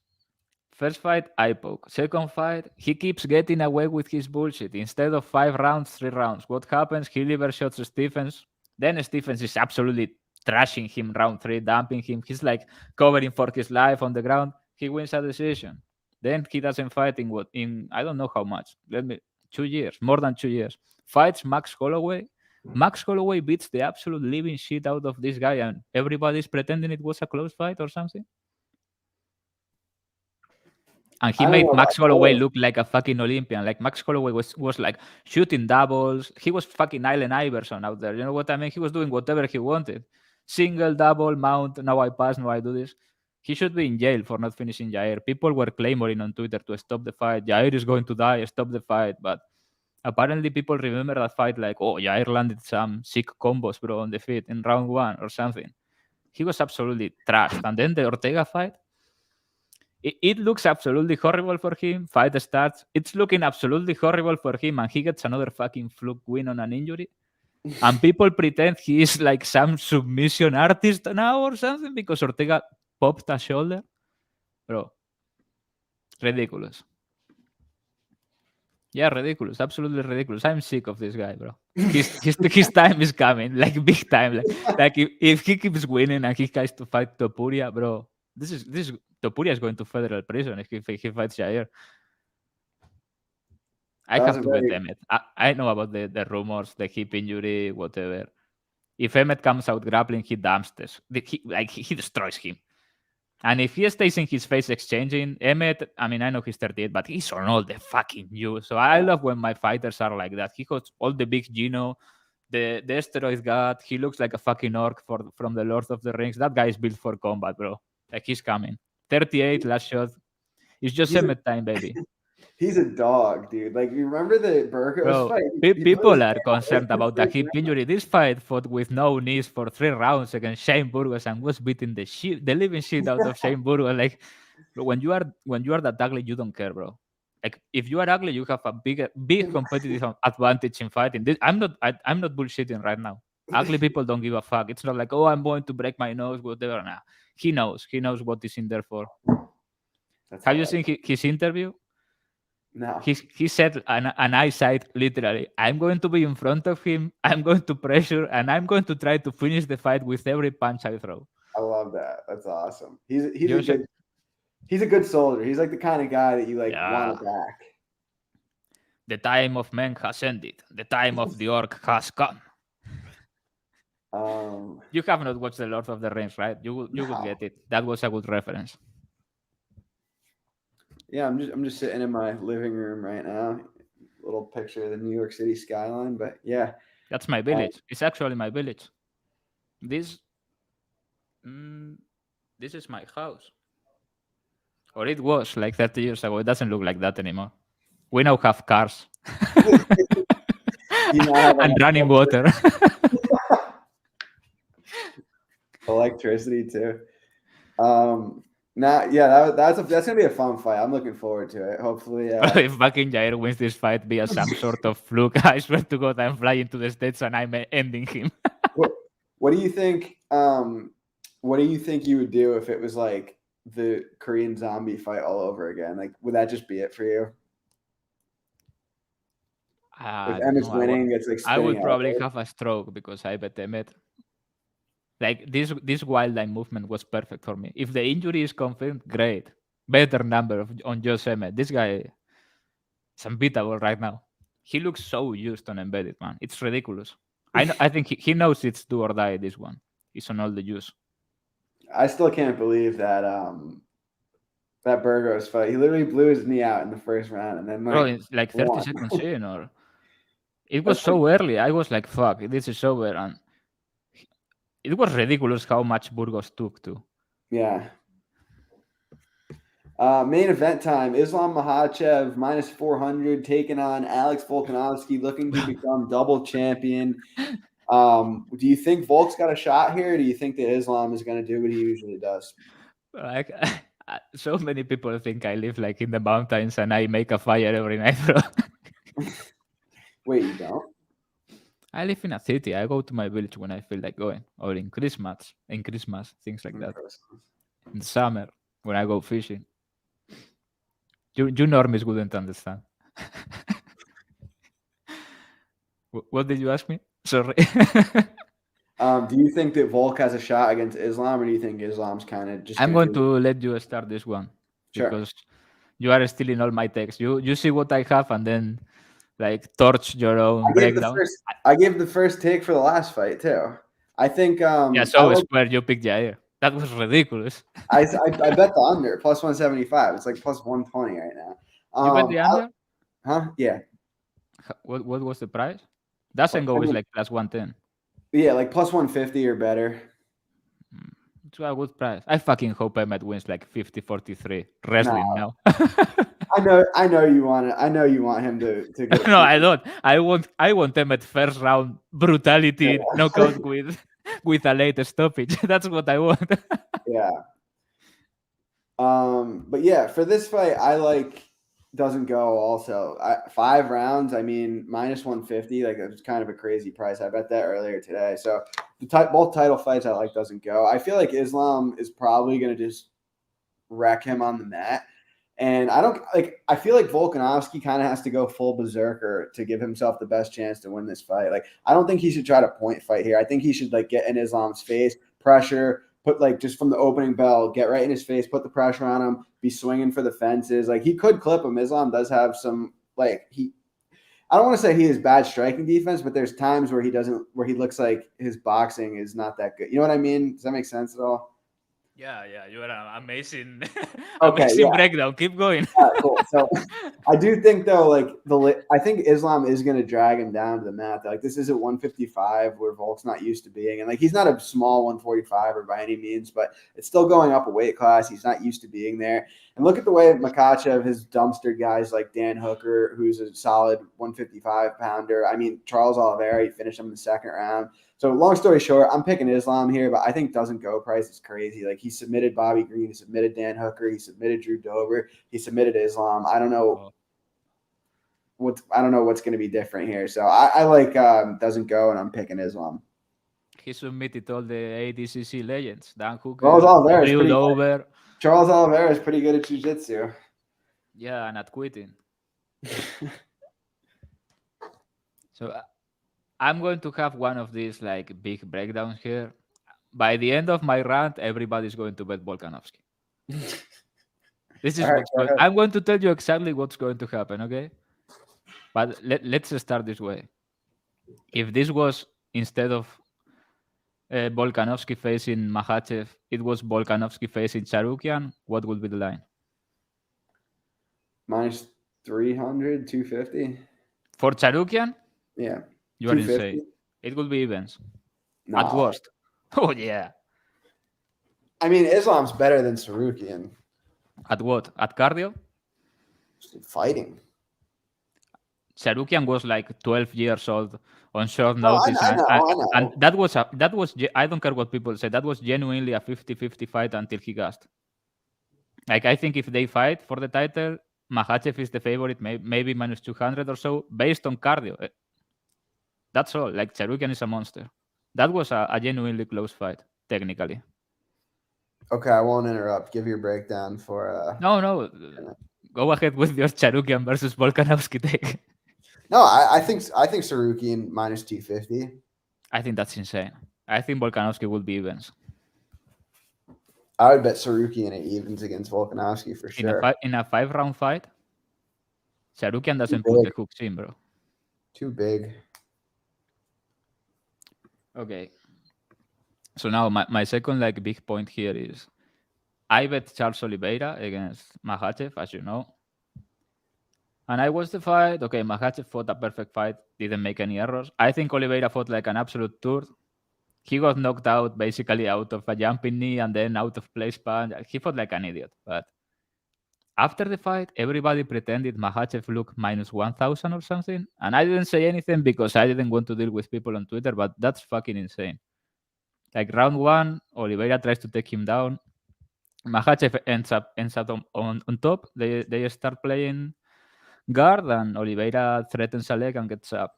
First fight, eye poke. Second fight, he keeps getting away with his bullshit. Instead of 5 rounds, 3 rounds. What happens? He liver shots Stephens. Then Stephens is absolutely trashing him round 3, dumping him. He's like covering for his life on the ground. He wins a decision. Then he doesn't fight in I don't know how much. 2 years, more than 2 years. Fights Max Holloway. Max Holloway beats the absolute living shit out of this guy, and everybody's pretending it was a close fight or something. And he made Max Holloway look like a fucking Olympian. Like Max Holloway was like shooting doubles. He was fucking Allen Iverson out there. You know what I mean? He was doing whatever he wanted. Single, double, mount. Now I pass. Now I do this. He should be in jail for not finishing Jair. People were clamoring on Twitter to stop the fight. Jair is going to die. Stop the fight. But apparently people remember that fight like, oh, Jair landed some sick combos, bro, on the feet in round 1 or something. He was absolutely trashed. And then the Ortega fight, it looks absolutely horrible for him. Fight starts. It's looking absolutely horrible for him, and he gets another fucking fluke win on an injury. And people pretend he is like some submission artist now or something because Ortega popped a shoulder. Bro, ridiculous. Yeah, ridiculous. Absolutely ridiculous. I'm sick of this guy, bro. His time is coming, like big time. Like if he keeps winning and he tries to fight Topuria, bro, this Topuria is going to federal prison if he fights Jair. I have to bet Emmett. I know about the rumors, the hip injury, whatever. If Emmett comes out grappling, he dumps this. He destroys him. And if he stays in his face exchanging, Emmett, I mean, I know he's 38, but he's on all the fucking news. So I love when my fighters are like that. He got all the big Gino, the steroid god. He looks like a fucking orc from the Lord of the Rings. That guy is built for combat, bro. Like, he's coming. 38, last shot. It's just Emmett time, baby. He's a dog, dude. Like, you remember the Burgos fight? People are concerned about the hip injury. This fight fought with no knees for 3 rounds against Shane Burgos and was beating the living shit out of Shane Burgos. Like, when you are that ugly, you don't care, bro. Like, if you are ugly, you have a big competitive advantage in fighting. I'm not bullshitting right now. Ugly people don't give a fuck. It's not like, oh, I'm going to break my nose, whatever. Nah, he knows what he's in there for. Have you seen his interview? No. He said an eyesight, literally. I'm going to be in front of him. I'm going to pressure, and I'm going to try to finish the fight with every punch I throw. I love that. That's awesome. He's a good soldier. He's like the kind of guy that you like want to back. The time of men has ended. The time of the orc has come. You have not watched The Lord of the Rings, right? You would get it. That was a good reference. Yeah, I'm just sitting in my living room right now. Little picture of the New York City skyline, but yeah. That's my village. It's actually my village. This is my house. Or it was like 30 years ago. It doesn't look like that anymore. We now have cars. And running water. Electricity too. That's gonna be a fun fight. I'm looking forward to it. Hopefully, if fucking Jair wins this fight via some sort of fluke, I swear to God, I'm flying to the States and I'm ending him. What do you think? What do you think you would do if it was like the Korean zombie fight all over again? Like, would that just be it for you? If Emmett's winning, it's like I would probably have a stroke because I bet Emmett. Like, this wild line movement was perfect for me. If the injury is confirmed, great. Better number on just Emmett. This guy is unbeatable right now. He looks so used on embedded, man. It's ridiculous. I think he knows it's do or die, this one. He's on all the juice. I still can't believe that that Burgos fight. He literally blew his knee out in the first round, and then it's like 30 seconds in, or it was so early. I was like, "Fuck, this is over," and it was ridiculous how much Burgos took too. Yeah. Main event time. Islam Makhachev minus 400 taking on Alex Volkanovski, looking to become double champion. Do you think Volk's got a shot here? Or do you think that Islam is going to do what he usually does? Like, so many people think I live like in the mountains and I make a fire every night, bro. Wait, you don't? I live in a city. I go to my village when I feel like going, or in Christmas, things like that. In the summer when I go fishing. You normies wouldn't understand. What did you ask me? Sorry. Do you think that Volk has a shot against Islam, or do you think Islam's kind of just I'm going going to to let you start this one Sure. because you are stealing all my text. You see what I have and then like torch your own breakdown. I gave the first take for the last fight too. I think Yeah, so square you picked Jair. That was ridiculous. I bet the under plus 175. It's like plus 120 right now. You bet the under? Huh? Yeah. What was the price? Doesn't go is like plus 110. Yeah, like plus 150 or better. It's a good price. I fucking hope Emmett wins like 50-43. Wrestling now. I know you want it. I know you want him to get No, I don't. I want Emmett first round brutality knockout with a late stoppage. That's what I want. Yeah. But yeah, for this fight, I like doesn't go also. 5 rounds, I mean, minus 150, like it's kind of a crazy price. I bet that earlier today. So both title fights I like doesn't go. I feel like Islam is probably going to just wreck him on the mat. And I feel like Volkanovski kind of has to go full berserker to give himself the best chance to win this fight. Like, I don't think he should try to point fight here. I think he should like get in Islam's face, pressure, put like just from the opening bell, get right in his face, put the pressure on him, be swinging for the fences. Like, he could clip him. Islam does have some I don't want to say he has bad striking defense, but there's times where he looks like his boxing is not that good. You know what I mean? Does that make sense at all? Yeah, you are amazing. Okay, amazing breakdown. Keep going. Cool. So I do think though, like I think Islam is going to drag him down to the mat. Like, this isn't 155 where Volk's not used to being, and like he's not a small 145er by any means, but it's still going up a weight class. He's not used to being there. And look at the way Makhachev has dumpstered guys like Dan Hooker, who's a solid 155 pounder. I mean, Charles Oliveira, he finished him in the second round. So long story short, I'm picking Islam here, but I think doesn't go price is crazy. Like, he submitted Bobby Green, he submitted Dan Hooker, he submitted Drew Dober, he submitted Islam. I don't know what's going to be different here. So I like doesn't go, and I'm picking Islam. He submitted all the ADCC legends. Dan Hooker, Drew Dober. Charles Oliveira is pretty good at jiu-jitsu. Yeah, and at quitting. So I'm going to have one of these like big breakdowns here. By the end of my rant, everybody's going to bet Volkanovski. This is I'm going to tell you exactly what's going to happen, okay? But let's start this way. If this was instead of Volkanovski facing Makhachev, it was Volkanovski facing Tsarukyan, what would be the line? Minus 300, 250. For Tsarukyan? Yeah. You are insane. It will be evens. No. At worst. Oh, yeah. I mean, Islam's better than Tsarukyan. At what? At cardio? Fighting. Tsarukyan was like 12 years old on short notice. I know. And that was, I don't care what people say, that was genuinely a 50-50 fight until he gassed. Like, I think if they fight for the title, Makhachev is the favorite, maybe minus 200 or so, based on cardio. That's all. Like, Tsarukyan is a monster. That was a genuinely close fight, technically. Okay, I won't interrupt. Give your breakdown for... No. Go ahead with your Tsarukyan versus Volkanovski take. No, I think Tsarukyan minus 250. I think that's insane. I think Volkanovski will be evens. I would bet Tsarukyan at evens against Volkanovski for sure. In a 5-round fight, Tsarukyan doesn't put the hooks in, bro. Too big. Okay. So now my second like big point here is I bet Charles Oliveira against Makhachev, as you know. And I watched the fight. Okay, Makhachev fought a perfect fight, didn't make any errors. I think Oliveira fought like an absolute turd. He got knocked out basically out of a jumping knee and then out of place punch. He fought like an idiot. But after the fight, everybody pretended Makhachev looked minus 1,000 or something. And I didn't say anything because I didn't want to deal with people on Twitter, but that's fucking insane. Like round 1, Oliveira tries to take him down. Makhachev ends up on top. They start playing guard and Oliveira threatens a leg and gets up.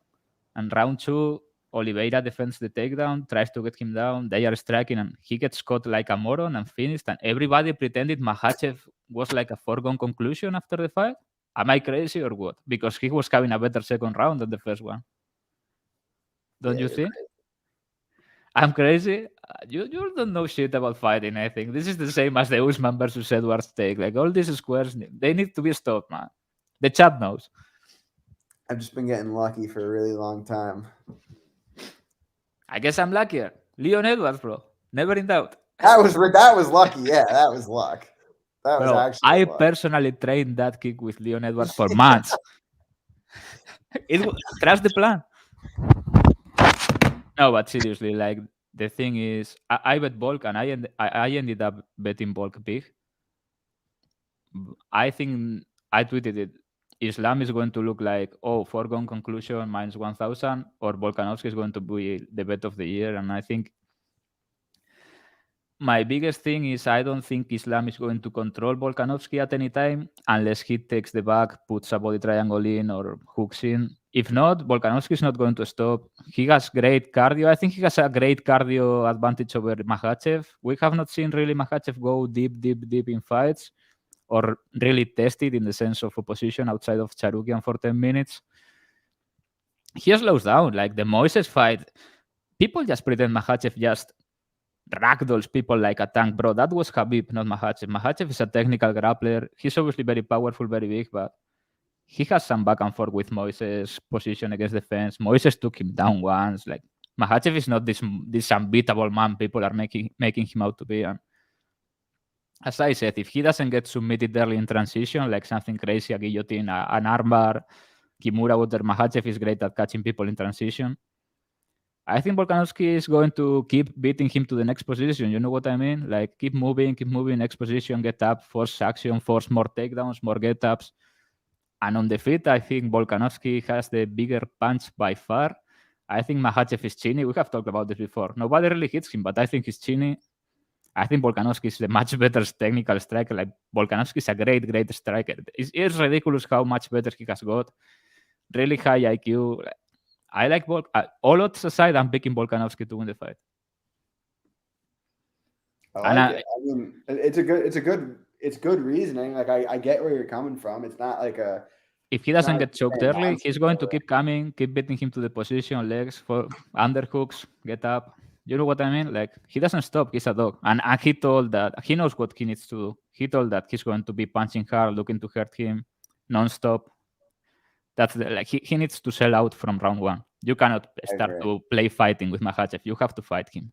And round 2, Oliveira defends the takedown, tries to get him down. They are striking, and he gets caught like a moron and finished. And everybody pretended Makhachev was like a foregone conclusion after the fight. Am I crazy or what? Because he was having a better second round than the first one. Don't you think? I'm crazy. You don't know shit about fighting. I think this is the same as the Usman versus Edwards take. Like all these squares, they need to be stopped, man. The chat knows. I've just been getting lucky for a really long time. I guess I'm luckier. Leon Edwards, bro. Never in doubt. That was lucky. Yeah, that was luck. That was Bro, actually. I luck. personally trained that kick with Leon Edwards for months. Trust the plan. No, but seriously, like the thing is, I bet Volk, and I ended up betting Volk big. I think I tweeted it. Islam is going to look like, foregone conclusion minus 1,000, or Volkanovski is going to be the bet of the year. And I think my biggest thing is I don't think Islam is going to control Volkanovski at any time unless he takes the back, puts a body triangle in, or hooks in. If not, Volkanovski is not going to stop. He has great cardio. I think he has a great cardio advantage over Makhachev. We have not seen really Makhachev go deep in fights, or really tested in the sense of opposition outside of Charukian for 10 minutes. He slows down. Like the Moises fight, people just pretend Makhachev just ragdolls people like a tank. Bro, that was Khabib, not Makhachev. Makhachev is a technical grappler. He's obviously very powerful, very big, but he has some back and forth with Moises' position against the fence. Moises took him down once. Like Makhachev is not this unbeatable man people are making him out to be. And as I said, if he doesn't get submitted early in transition, like something crazy, a guillotine, an armbar, Kimura, whatever, Makhachev is great at catching people in transition. I think Volkanovski is going to keep beating him to the next position. You know what I mean? Like keep moving, next position, get up, force action, force more takedowns, more get-ups. And on the feet, I think Volkanovski has the bigger punch by far. I think Makhachev is chinny. We have talked about this before. Nobody really hits him, but I think he's chinny. I think Volkanovski is a much better technical striker. Like Volkanovski is a great striker. It's ridiculous how much better he has got. Really high IQ. I like Volk. All odds aside, I'm picking Volkanovski to win the fight. I like it. I mean, it's good reasoning. Like I get where you're coming from. It's not like a. If he doesn't get choked early, he's going to keep coming, keep beating him to the position, legs, for underhooks, get up. You know what I mean? Like he doesn't stop. He's a dog, and he told that he knows what he needs to do. He told that he's going to be punching hard, looking to hurt him, non-stop. That's like he needs to sell out from round one. You cannot start to play fighting with Makhachev. You have to fight him.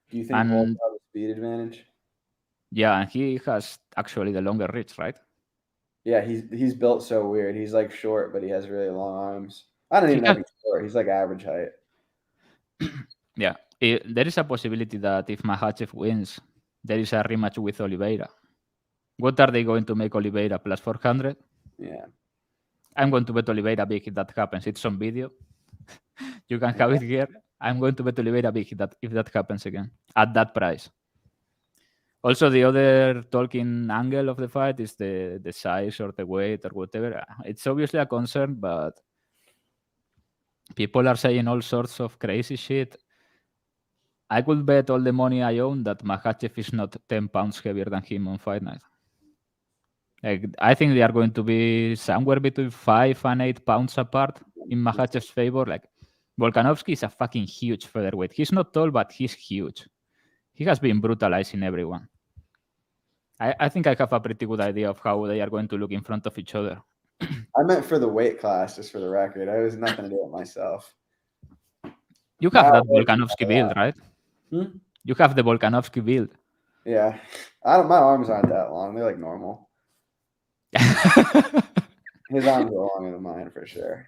Do you think Volk has a speed advantage? Yeah, and he has actually the longer reach, right? Yeah, he's built so weird. He's like short, but he has really long arms. I don't even know if he's short. He's like average height. Yeah, there is a possibility that if Makhachev wins, there is a rematch with Oliveira. What are they going to make Oliveira plus 400? Yeah. I'm going to bet Oliveira big if that happens. It's on video. You can have it here. I'm going to bet Oliveira big if that happens again at that price. Also, the other talking angle of the fight is the size or the weight or whatever. It's obviously a concern, but people are saying all sorts of crazy shit. I could bet all the money I own that Makhachev is not 10 pounds heavier than him on fight night. Like, I think they are going to be somewhere between 5 and 8 pounds apart in Makhachev's favor. Like, Volkanovski is a fucking huge featherweight. He's not tall, but he's huge. He has been brutalizing everyone. I think I have a pretty good idea of how they are going to look in front of each other. I meant for the weight class, just for the record. I was nothing to do with myself. You have that Volkanovski build, right? You have the Volkanovski build. Yeah. My arms aren't that long. They're like normal. His arms are longer than mine for sure.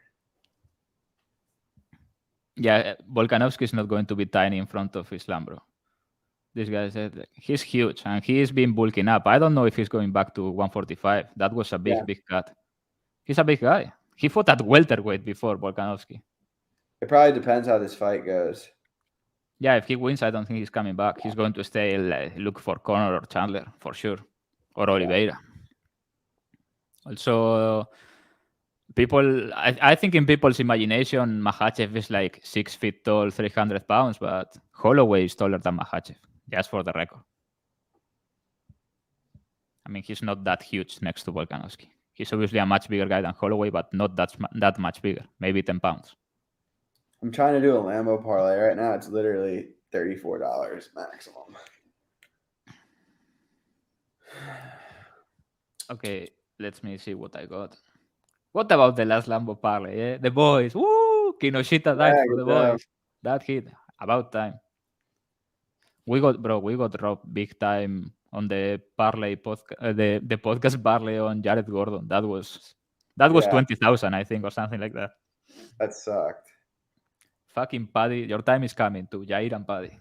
Yeah, Volkanovski is not going to be tiny in front of Islam, bro. This guy said he's huge and he's been bulking up. I don't know if he's going back to 145. That was a big cut. He's a big guy. He fought at welterweight before Volkanovski. It probably depends how this fight goes. Yeah, if he wins, I don't think he's coming back. He's going to stay, look for Conor or Chandler for sure, or Oliveira. Also, People, I think in people's imagination, Makhachev is like 6 feet tall, 300 pounds, but Holloway is taller than Makhachev, just for the record. I mean, he's not that huge next to Volkanovski. He's obviously a much bigger guy than Holloway, but not that much bigger, maybe 10 pounds. I'm trying to do a Lambo parlay right now. It's literally $34 maximum. Okay, let me see what I got. What about the last Lambo parlay? Eh? The boys, woo! Kinoshita died for the boys. That hit, about time. We got robbed big time on the parlay podcast, the podcast parlay on Jared Gordon. That was 20,000, I think, or something like that. That sucked. Fucking Paddy, your time is coming too, Jair and Paddy.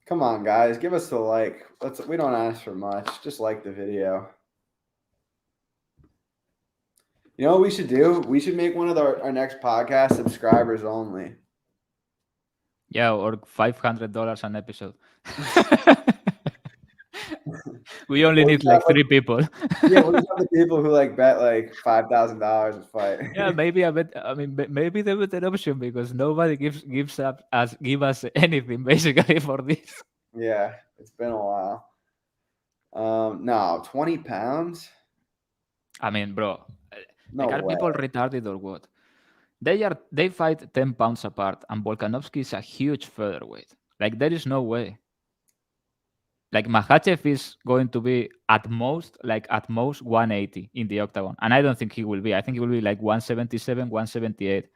Come on, guys, give us the like. We don't ask for much. Just like the video. You know what we should do? We should make one of our next podcast subscribers only. Yeah, or $500 an episode. We only need like 3 people. Yeah, we have the people who like bet like $5,000 a fight. Yeah, maybe maybe the better option because nobody give us anything basically for this. Yeah, it's been a while. No, 20 pounds. I mean, bro, No like, are way. people retarded or what? They fight 10 pounds apart, and Volkanovski is a huge featherweight. Like, there is no way. Like, Makhachev is going to be at most 180 in the octagon, and I don't think he will be. I think he will be like 177, 178.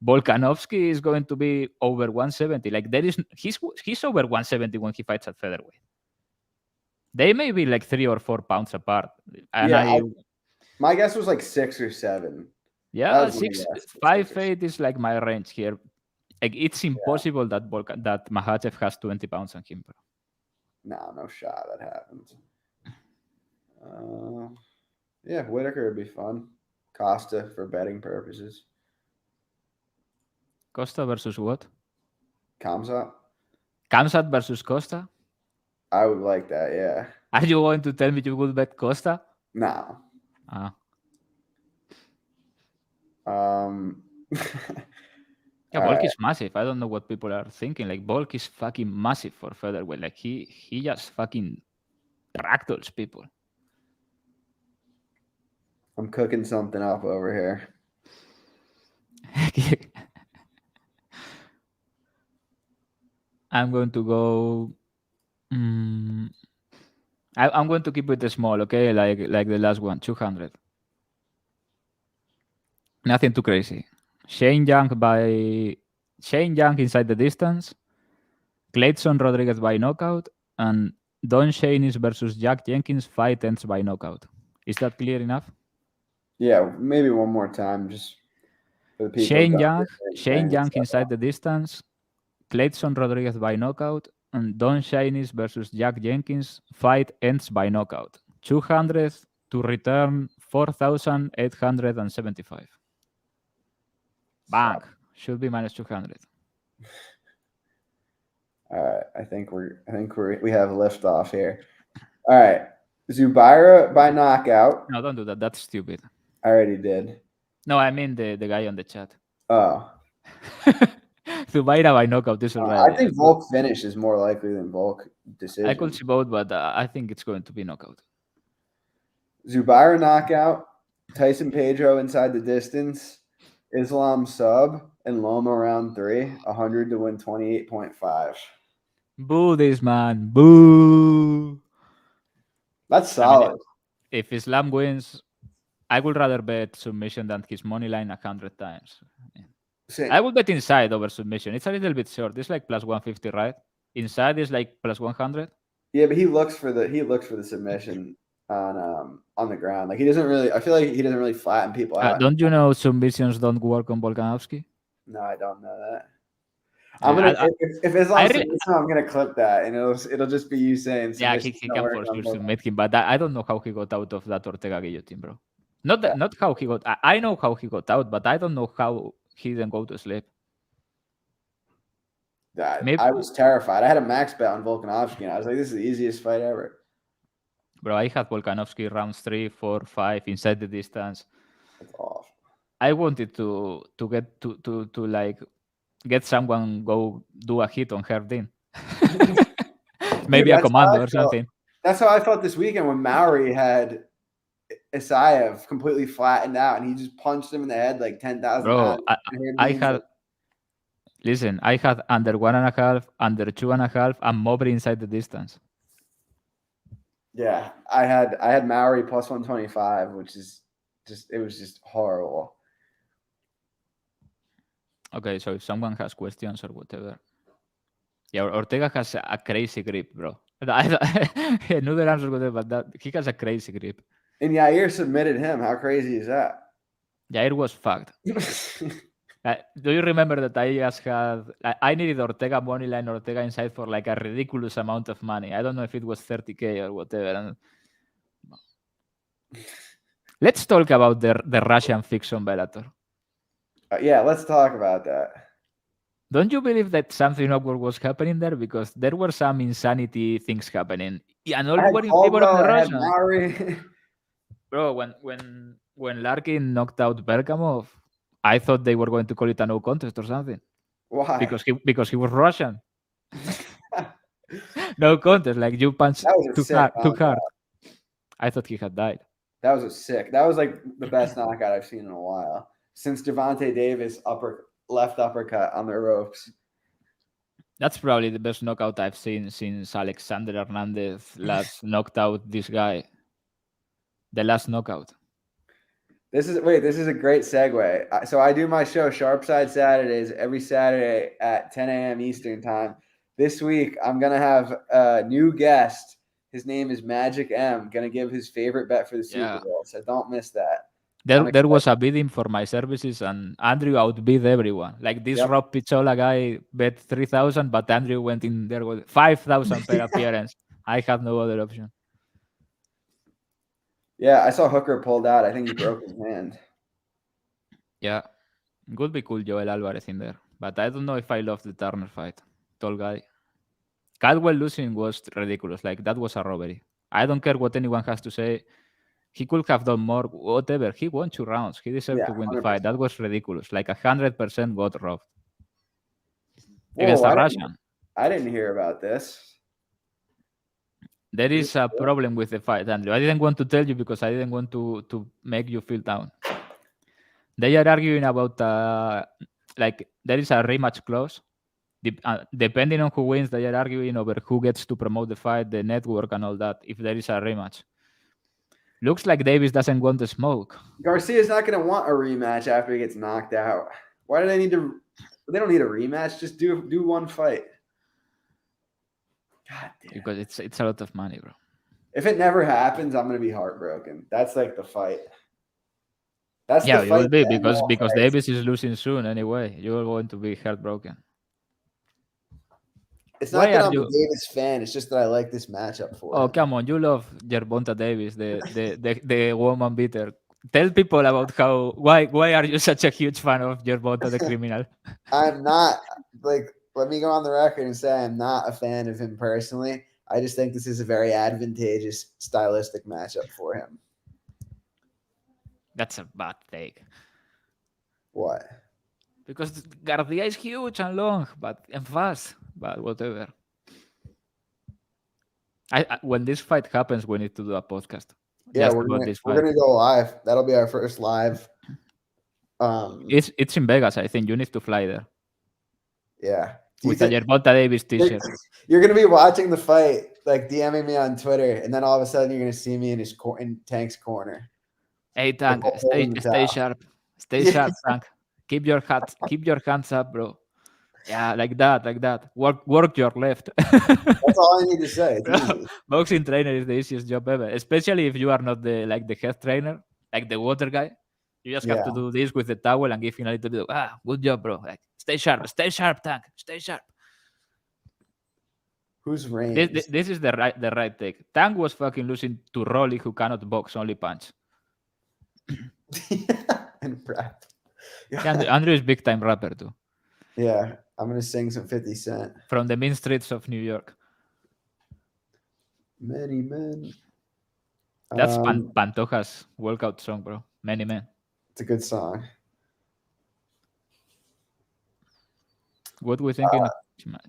Volkanovski is going to be over 170. Like, he's over 170 when he fights at featherweight. They may be like 3 or 4 pounds apart. And yeah, my guess was like 6 or 7. Yeah, 5'8" is like my range here. Like, it's impossible that Makhachev has 20 pounds on him, bro. No shot that happens. Yeah, Whitaker would be fun. Costa for betting purposes. Costa versus what? Kamzat. Kamzat versus Costa? I would like that, yeah. Are you going to tell me you would bet Costa? No. Yeah, Volk is massive. I don't know what people are thinking. Like, Volk is fucking massive for featherweight. Like, he just fucking ragdolls people. I'm cooking something up over here. I'm going to go. I'm going to keep it small, okay? Like the last one, 200. Nothing too crazy. Shane Young inside the distance. Clayton Rodriguez by knockout, and Don Shainis versus Jack Jenkins fight ends by knockout. Is that clear enough? Yeah, maybe one more time, just for the people. Shane Young inside the distance. Clayton Rodriguez by knockout, and Don Shainis versus Jack Jenkins fight ends by knockout. 200 to return 4,875. Bang! Should be minus 200. All right, I think we have liftoff here. All right, Zubaira by knockout. No, don't do that. That's stupid. I already did. No, I mean the guy on the chat. Oh. Zubaira by knockout is alright. I think Volk finish is more likely than Volk decision. I could see both, but I think it's going to be knockout. Zubaira knockout, Tyson Pedro inside the distance, Islam sub, and Loma round 3, 100 to win 28.5. Boo this man. Boo. That's solid. I mean, if Islam wins, I would rather bet submission than his money line 100 times. Same. I would bet inside over submission. It's a little bit short. It's like plus 150, right? Inside is like plus 100. Yeah, but he looks for the submission on the ground. Like, he doesn't really. I feel like he doesn't really flatten people out. Don't you know submissions don't work on Volkanovski? No, I don't know that. I'm gonna if Islam I'm gonna clip that, and it'll just be you saying. Yeah, he can for sure submit him, but I don't know how he got out of that Ortega guillotine, bro. Not how he got. I know how he got out, but I don't know how he didn't go to sleep. I was terrified. I had a max bet on Volkanovski, and I was like, "This is the easiest fight ever." Bro, I had Volkanovski rounds 3, 4, 5 inside the distance. That's I wanted to get to like get someone go do a hit on Herdin. Dude, Maybe a commando or something. That's how I felt this weekend when Maori had Isaev completely flattened out and he just punched him in the head like 10,000 Bro, times. I had listen, I had under 1.5, under 2.5, and Mowbray inside the distance. Yeah, I had Maori plus 125, which is it was just horrible. Okay, so if someone has questions or whatever. Yeah, Ortega has a crazy grip, bro. Another answer, whatever, but that he has a crazy grip. And Yair submitted him. How crazy is that? Jair was fucked. Do you remember that I just had... I needed Ortega moneyline, Ortega inside for like a ridiculous amount of money. I don't know if it was 30K or whatever. And... Let's talk about the Russian fix on Bellator. Yeah, let's talk about that. Don't you believe that something awkward was happening there? Because there were some insanity things happening. And all were in favor of the Russians. Bro, when Larkin knocked out Berkamov, I thought they were going to call it a no contest or something. Why? Because he was Russian. No contest, like you punched too hard. I thought he had died. That was like the best knockout I've seen in a while. Since Gervonta Davis left uppercut on the ropes. That's probably the best knockout I've seen since Alexander Hernandez last knocked out this guy. The last knockout. This is a great segue. So I do my show Sharp Side Saturdays every Saturday at 10 a.m. Eastern time. This week I'm gonna have a new guest. His name is Magic M. Gonna give his favorite bet for the Super Bowl. So don't miss that. There was a bidding for my services, and Andrew outbid everyone. Like this Rob Pizzola guy bet 3,000, but Andrew went in there with 5,000 per appearance. I had no other option. Yeah, I saw Hooker pulled out. I think he broke his hand. Yeah, it would be cool Joel Alvarez in there, but I don't know if I love the Turner fight. Tall guy. Caldwell losing was ridiculous. Like that was a robbery. I don't care what anyone has to say. He could have done more, whatever. He won 2 rounds. He deserved to win the fight. That was ridiculous. Like 100% got robbed. Against a Russian. I didn't hear about this. There is a problem with the fight, Andrew. I didn't want to tell you because I didn't want to make you feel down. They are arguing about, like, there is a rematch clause. Depending on who wins, they are arguing over who gets to promote the fight, the network, and all that, if there is a rematch. Looks like Davis doesn't want the smoke. Garcia's not going to want a rematch after he gets knocked out. Why do they need to? They don't need a rematch. Just do one fight. God damn. Because it's a lot of money, bro. If it never happens, I'm going to be heartbroken. That's like the fight. That's yeah, the fight. You will be because Davis is losing soon anyway. You're going to be heartbroken. It's not that I'm a Davis fan. It's just that I like this matchup for him. Come on. You love Gervonta Davis, the woman beater. Tell people about why are you such a huge fan of Gervonta the criminal? I'm not. Let me go on the record and say I'm not a fan of him personally. I just think this is a very advantageous stylistic matchup for him. That's a bad take. What? Because Garcia is huge and long, and fast. But whatever. When this fight happens, we need to do a podcast. Yeah, we're gonna go live. That'll be our first live. It's in Vegas. I think you need to fly there. Yeah. With a Gervonta Davis t-shirt. You're gonna be watching the fight, like DMing me on Twitter, and then all of a sudden you're gonna see me in Tank's corner. Hey Tank, stay sharp. Stay sharp, Tank. Keep your hands up, bro. Yeah, like that. Work your left. That's all I need to say. It's easy. Boxing trainer is the easiest job ever, especially if you are not the head trainer, like the water guy. You just have to do this with the towel and give him a little bit of good job, bro. Like stay sharp, Tank. Stay sharp. Who's range? This is the right take. Tank was fucking losing to Rolly, who cannot box, only punch. And Prado. Andrew is big time rapper too. Yeah, I'm gonna sing some 50 Cent from the mean streets of New York. Many men. That's Pantoja's workout song, bro. Many men. It's a good song. What we thinking of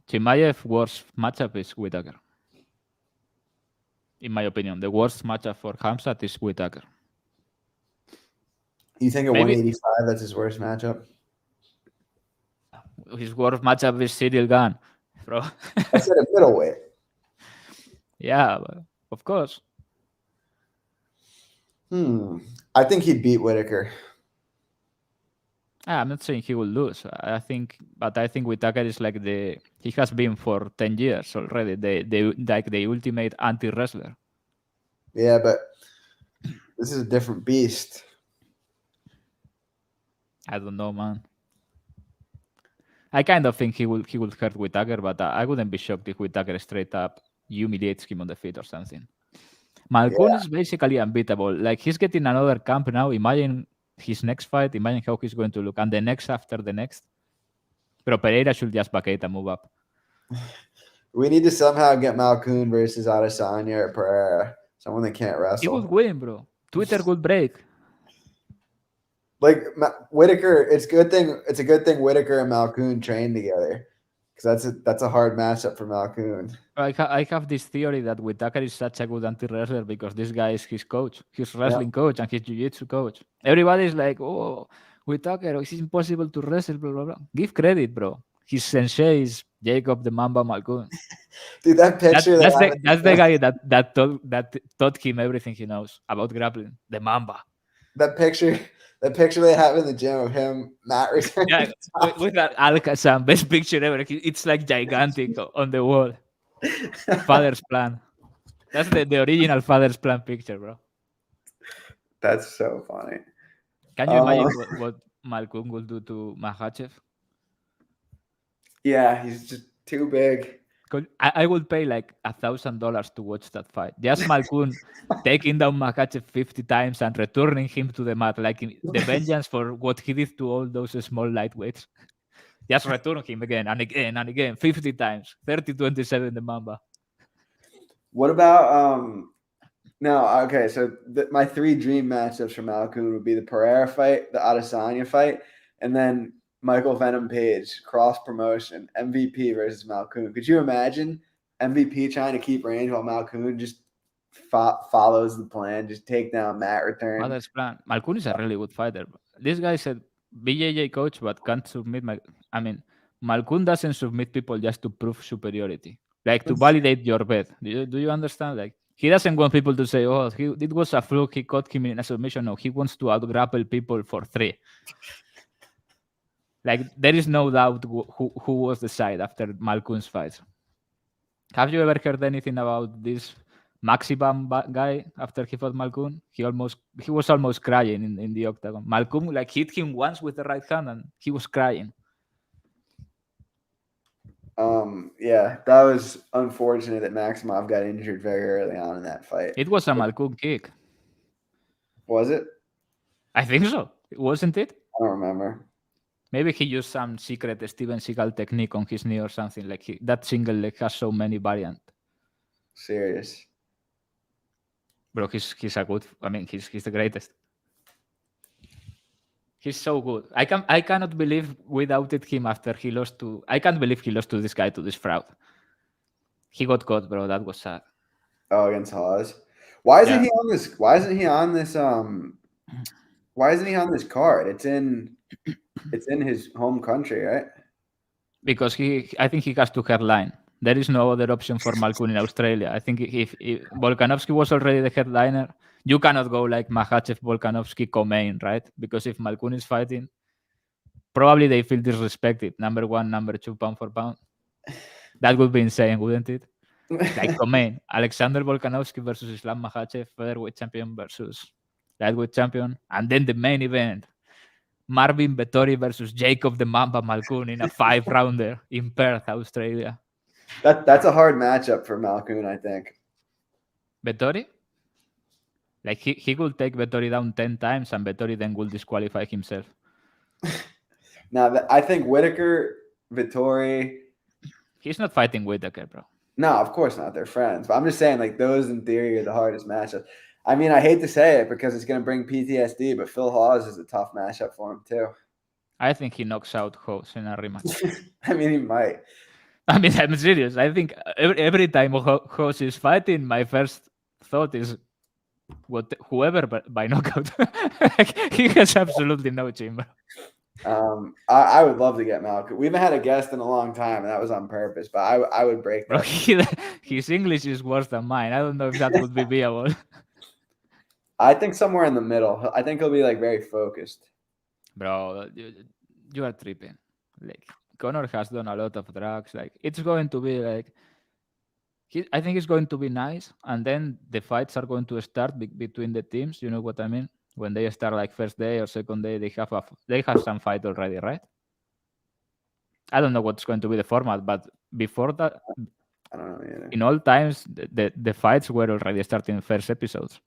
Chimaev worst matchup is Whitaker. In my opinion, the worst matchup for Khamzat is Whitaker. You think at Maybe- 185 that's his worst matchup? His worst matchup is Cyril Gane, bro. I said a middleweight. Yeah, of course. I think he'd beat Whitaker. I'm not saying he will lose. I think Whitaker is like he has been for 10 years already. The ultimate anti-wrestler. Yeah, but this is a different beast. I don't know, man. I kind of think he will hurt Whitaker, but I wouldn't be shocked if Whitaker straight up humiliates him on the feet or something. Malkoun is basically unbeatable. Like, he's getting another camp now. Imagine his next fight. Imagine how he's going to look. And the next after the next. Pero Pereira should just vacate and move up. We need to somehow get Malkoun versus Adesanya or Pereira. Someone that can't He wrestle. would win, bro. Twitter would break. Like Whitaker, it's a good thing Whitaker and Malkoun train together, because that's a hard matchup for Malkoun. I have this theory that Whitaker is such a good anti-wrestler because this guy is his coach, his wrestling coach and his jiu-jitsu coach. Everybody's like, oh, Whitaker, it's impossible to wrestle, blah, blah, blah. Give credit, bro. His sensei is Jacob the Mamba Malkoun. Dude, that picture that's the guy that taught him everything he knows about grappling. The Mamba. That picture they have in the gym of him, Matt returning. Yeah, with that Alcazar, best picture ever. It's like gigantic on the wall. Father's plan. That's the original Father's plan picture, bro. That's so funny. Can you imagine what Malkoun will do to Makhachev? Yeah, he's just too big. I would pay like $1,000 to watch that fight. Just Malkoun taking down Makhachev 50 times and returning him to the mat, like the vengeance for what he did to all those small lightweights. Just return him again and again and again, 50 times. 30-27 the Mamba. What about no? Okay, so my 3 dream matchups for Malkoun would be the Pereira fight, the Adesanya fight, and then Michael Venom Page, cross promotion, MVP versus Malkoun. Could you imagine MVP trying to keep range while Malkoun just follows the plan, just take down Matt return? Father's plan. Malkoun is a really good fighter. This guy said BJJ coach, but can't submit Malkoun doesn't submit people just to prove superiority, like to validate your bet. Do you understand? Like, he doesn't want people to say, "Oh, it was a fluke. He caught him in a submission." No, he wants to out-grapple people for 3. Like, there is no doubt who was the side after Malkoun's fight. Have you ever heard anything about this Maxibam guy after he fought Malkoun? He was almost crying in the octagon. Malkoun like hit him once with the right hand and he was crying. Yeah, that was unfortunate that Maximov got injured very early on in that fight. It was a Malkoun kick. Was it? I think so. Wasn't it? I don't remember. Maybe he used some secret Steven Seagal technique on his knee or something. Like that single leg has so many variants. Serious. Bro, he's a good. I mean, he's the greatest. He's so good. I cannot believe we doubted him after he lost to. I can't believe he lost to this guy, to this fraud. He got caught, bro. That was sad. Oh, against Hawes. Why isn't he on this? Why isn't he on this? Why isn't he on this card? It's in his home country, right? Because I think he has to headline. There is no other option for Malkoun in Australia. I think if Volkanovski was already the headliner, you cannot go like Makhachev, Volkanovski, co-main, right? Because if Malkoun is fighting, probably they feel disrespected. Number 1, number 2, pound for pound. That would be insane, wouldn't it? Like co-main, Alexander Volkanovski versus Islam Makhachev, featherweight champion versus lightweight champion, and then the main event, Marvin Vettori versus Jacob the Mamba Malkoun in a 5-rounder in Perth, Australia. That's a hard matchup for Malkoun, I think. Vettori? Like he could take Vettori down 10 times and Vettori then will disqualify himself. Now, I think Whitaker, Vettori... He's not fighting Whitaker, bro. No, of course not. They're friends. But I'm just saying, like, those in theory are the hardest matchups. I mean, I hate to say it because it's going to bring PTSD, but Phil Hawes is a tough matchup for him, too. I think he knocks out House in a rematch. I mean, he might. I mean, I'm serious. I think every time House is fighting, my first thought is whoever by knockout. Like, he has absolutely no chamber. I would love to get Malcolm. We haven't had a guest in a long time, and that was on purpose. But I would break Bro, that. his English is worse than mine. I don't know if that would be viable. I think somewhere in the middle. I think he'll be like very focused. Bro, you are tripping. Like, Conor has done a lot of drugs. Like, it's going to be like I think it's going to be nice, and then the fights are going to start between the teams. You know what I mean? When they start like first day or second day, they have some fight already, right? I don't know what's going to be the format, but before that, I don't know either. in all times, the fights were already starting first episodes.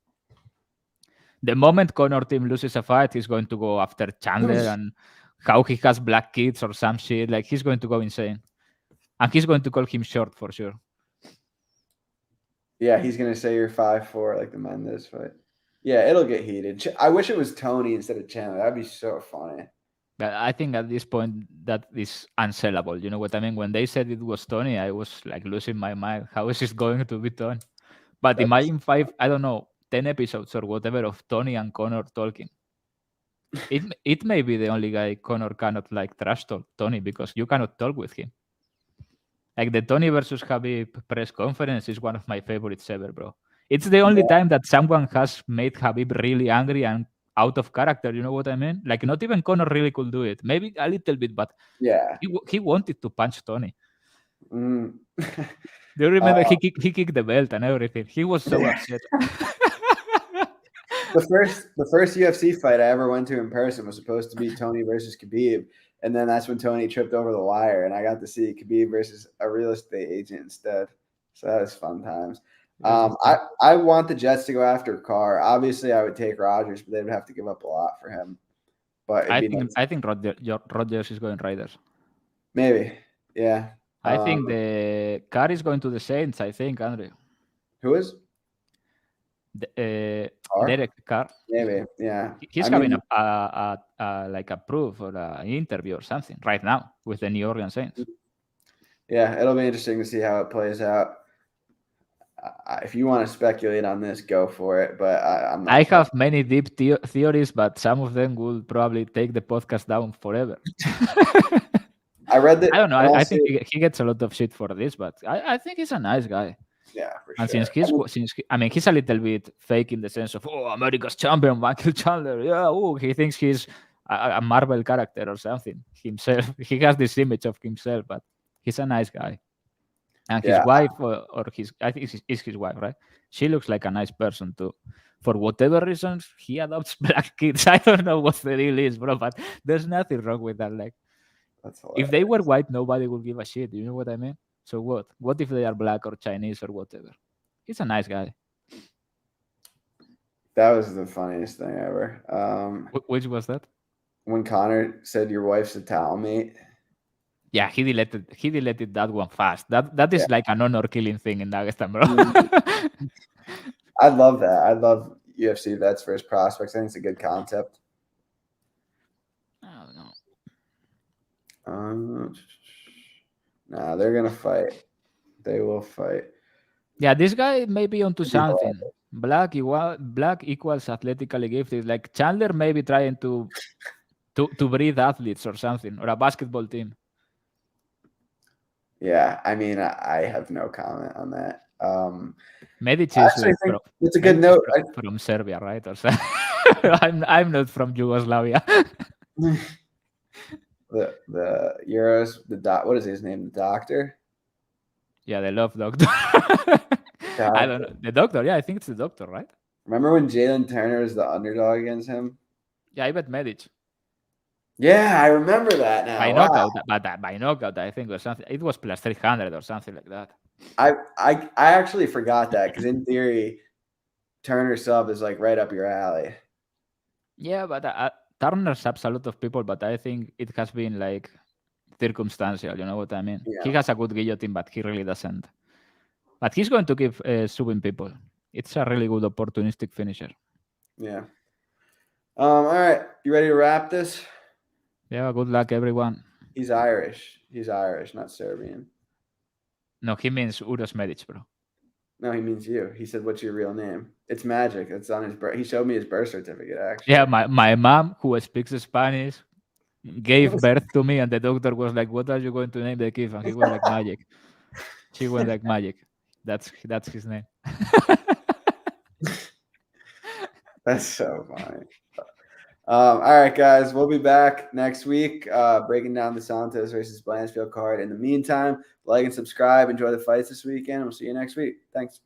The moment Conor team loses a fight, he's going to go after Chandler and how he has black kids or some shit. Like, he's going to go insane, and he's going to call him short for sure. Yeah, he's gonna say you're 5'4" like the Mendes fight. Yeah, it'll get heated. I wish it was Tony instead of Chandler. That'd be so funny. But I think at this point that is unsellable. You know what I mean? When they said it was Tony, I was like losing my mind. How is it going to be Tony? But imagine 10 episodes or whatever of Tony and Conor talking. It may be the only guy Conor cannot like trash talk Tony, because you cannot talk with him. Like, the Tony versus Khabib press conference is one of my favorites ever, bro. It's the only time that someone has made Khabib really angry and out of character. You know what I mean? Like, not even Conor really could do it. Maybe a little bit, but yeah, he wanted to punch Tony. Mm. Do you remember he kicked the belt and everything? He was so upset. The first UFC fight I ever went to in person was supposed to be Tony versus Khabib, and then that's when Tony tripped over the wire, and I got to see Khabib versus a real estate agent instead. So that was fun times. I want the Jets to go after Carr. Obviously, I would take Rodgers, but they would have to give up a lot for him. But I think Rodgers is going Raiders. Maybe, yeah. I think the Carr is going to the Saints. I think, Andrew. Who is? Derek Carr. Maybe, yeah. He's having a like a proof or an interview or something right now with the New Orleans Saints. Yeah, it'll be interesting to see how it plays out. If you want to speculate on this, go for it. But I'm not. I have many deep theories, but some of them will probably take the podcast down forever. I read that. I don't know. I think he gets a lot of shit for this, but I think he's a nice guy. Yeah, for and sure. He's a little bit fake in the sense of, oh, America's champion, Michael Chandler. Yeah, he thinks he's a Marvel character or something himself. He has this image of himself, but he's a nice guy. And his wife, I think it's his wife, right? She looks like a nice person too. For whatever reasons, he adopts black kids. I don't know what the deal is, bro, but there's nothing wrong with that. Like, if they were white, nobody would give a shit. You know what I mean? So what? What if they are black or Chinese or whatever? He's a nice guy. That was the funniest thing ever. Which was that? When Connor said your wife's a towel mate. Yeah, he deleted that one fast. That is like an honor killing thing in Dagestan, bro. I love that. I love UFC vets versus prospects. I think it's a good concept. I don't know. Nah, they're gonna fight. They will fight. Yeah, this guy may be onto something. Black equals athletically gifted. Like, Chandler may be trying to breed athletes or something, or a basketball team. Yeah, I mean, I have no comment on that. Medici it's a good note. From Serbia, right? Or so. I'm not from Yugoslavia. The Euros, what is his name? The doctor? Yeah, the love doctor. I don't know. The doctor, yeah, I think it's the doctor, right? Remember when Jalen Turner was the underdog against him? Yeah, I bet Medic. Yeah, I remember that now. By knockout, but by knockout, I think, or something. It was plus 300 or something like that. I actually forgot that, because in theory, Turner sub is like right up your alley. Yeah, but Turner subs a lot of people, but I think it has been like circumstantial. You know what I mean? Yeah. He has a good guillotine, but he really doesn't. But he's going to keep subbing people. It's a really good opportunistic finisher. Yeah. All right. You ready to wrap this? Yeah, good luck, everyone. He's Irish. He's Irish, not Serbian. No, he means Uros Medic, bro. No, he means you. He said, "What's your real name?" It's magic. It's on his birth. He showed me his birth certificate. Actually, Yeah, my mom, who speaks Spanish, gave birth to me, and the doctor was like, "What are you going to name the kid?" And he went like magic. She went like magic. That's his name. That's so funny. All right, guys, we'll be back next week breaking down the Santos versus Blanchfield card. In the meantime, like and subscribe. Enjoy the fights this weekend. We'll see you next week. Thanks.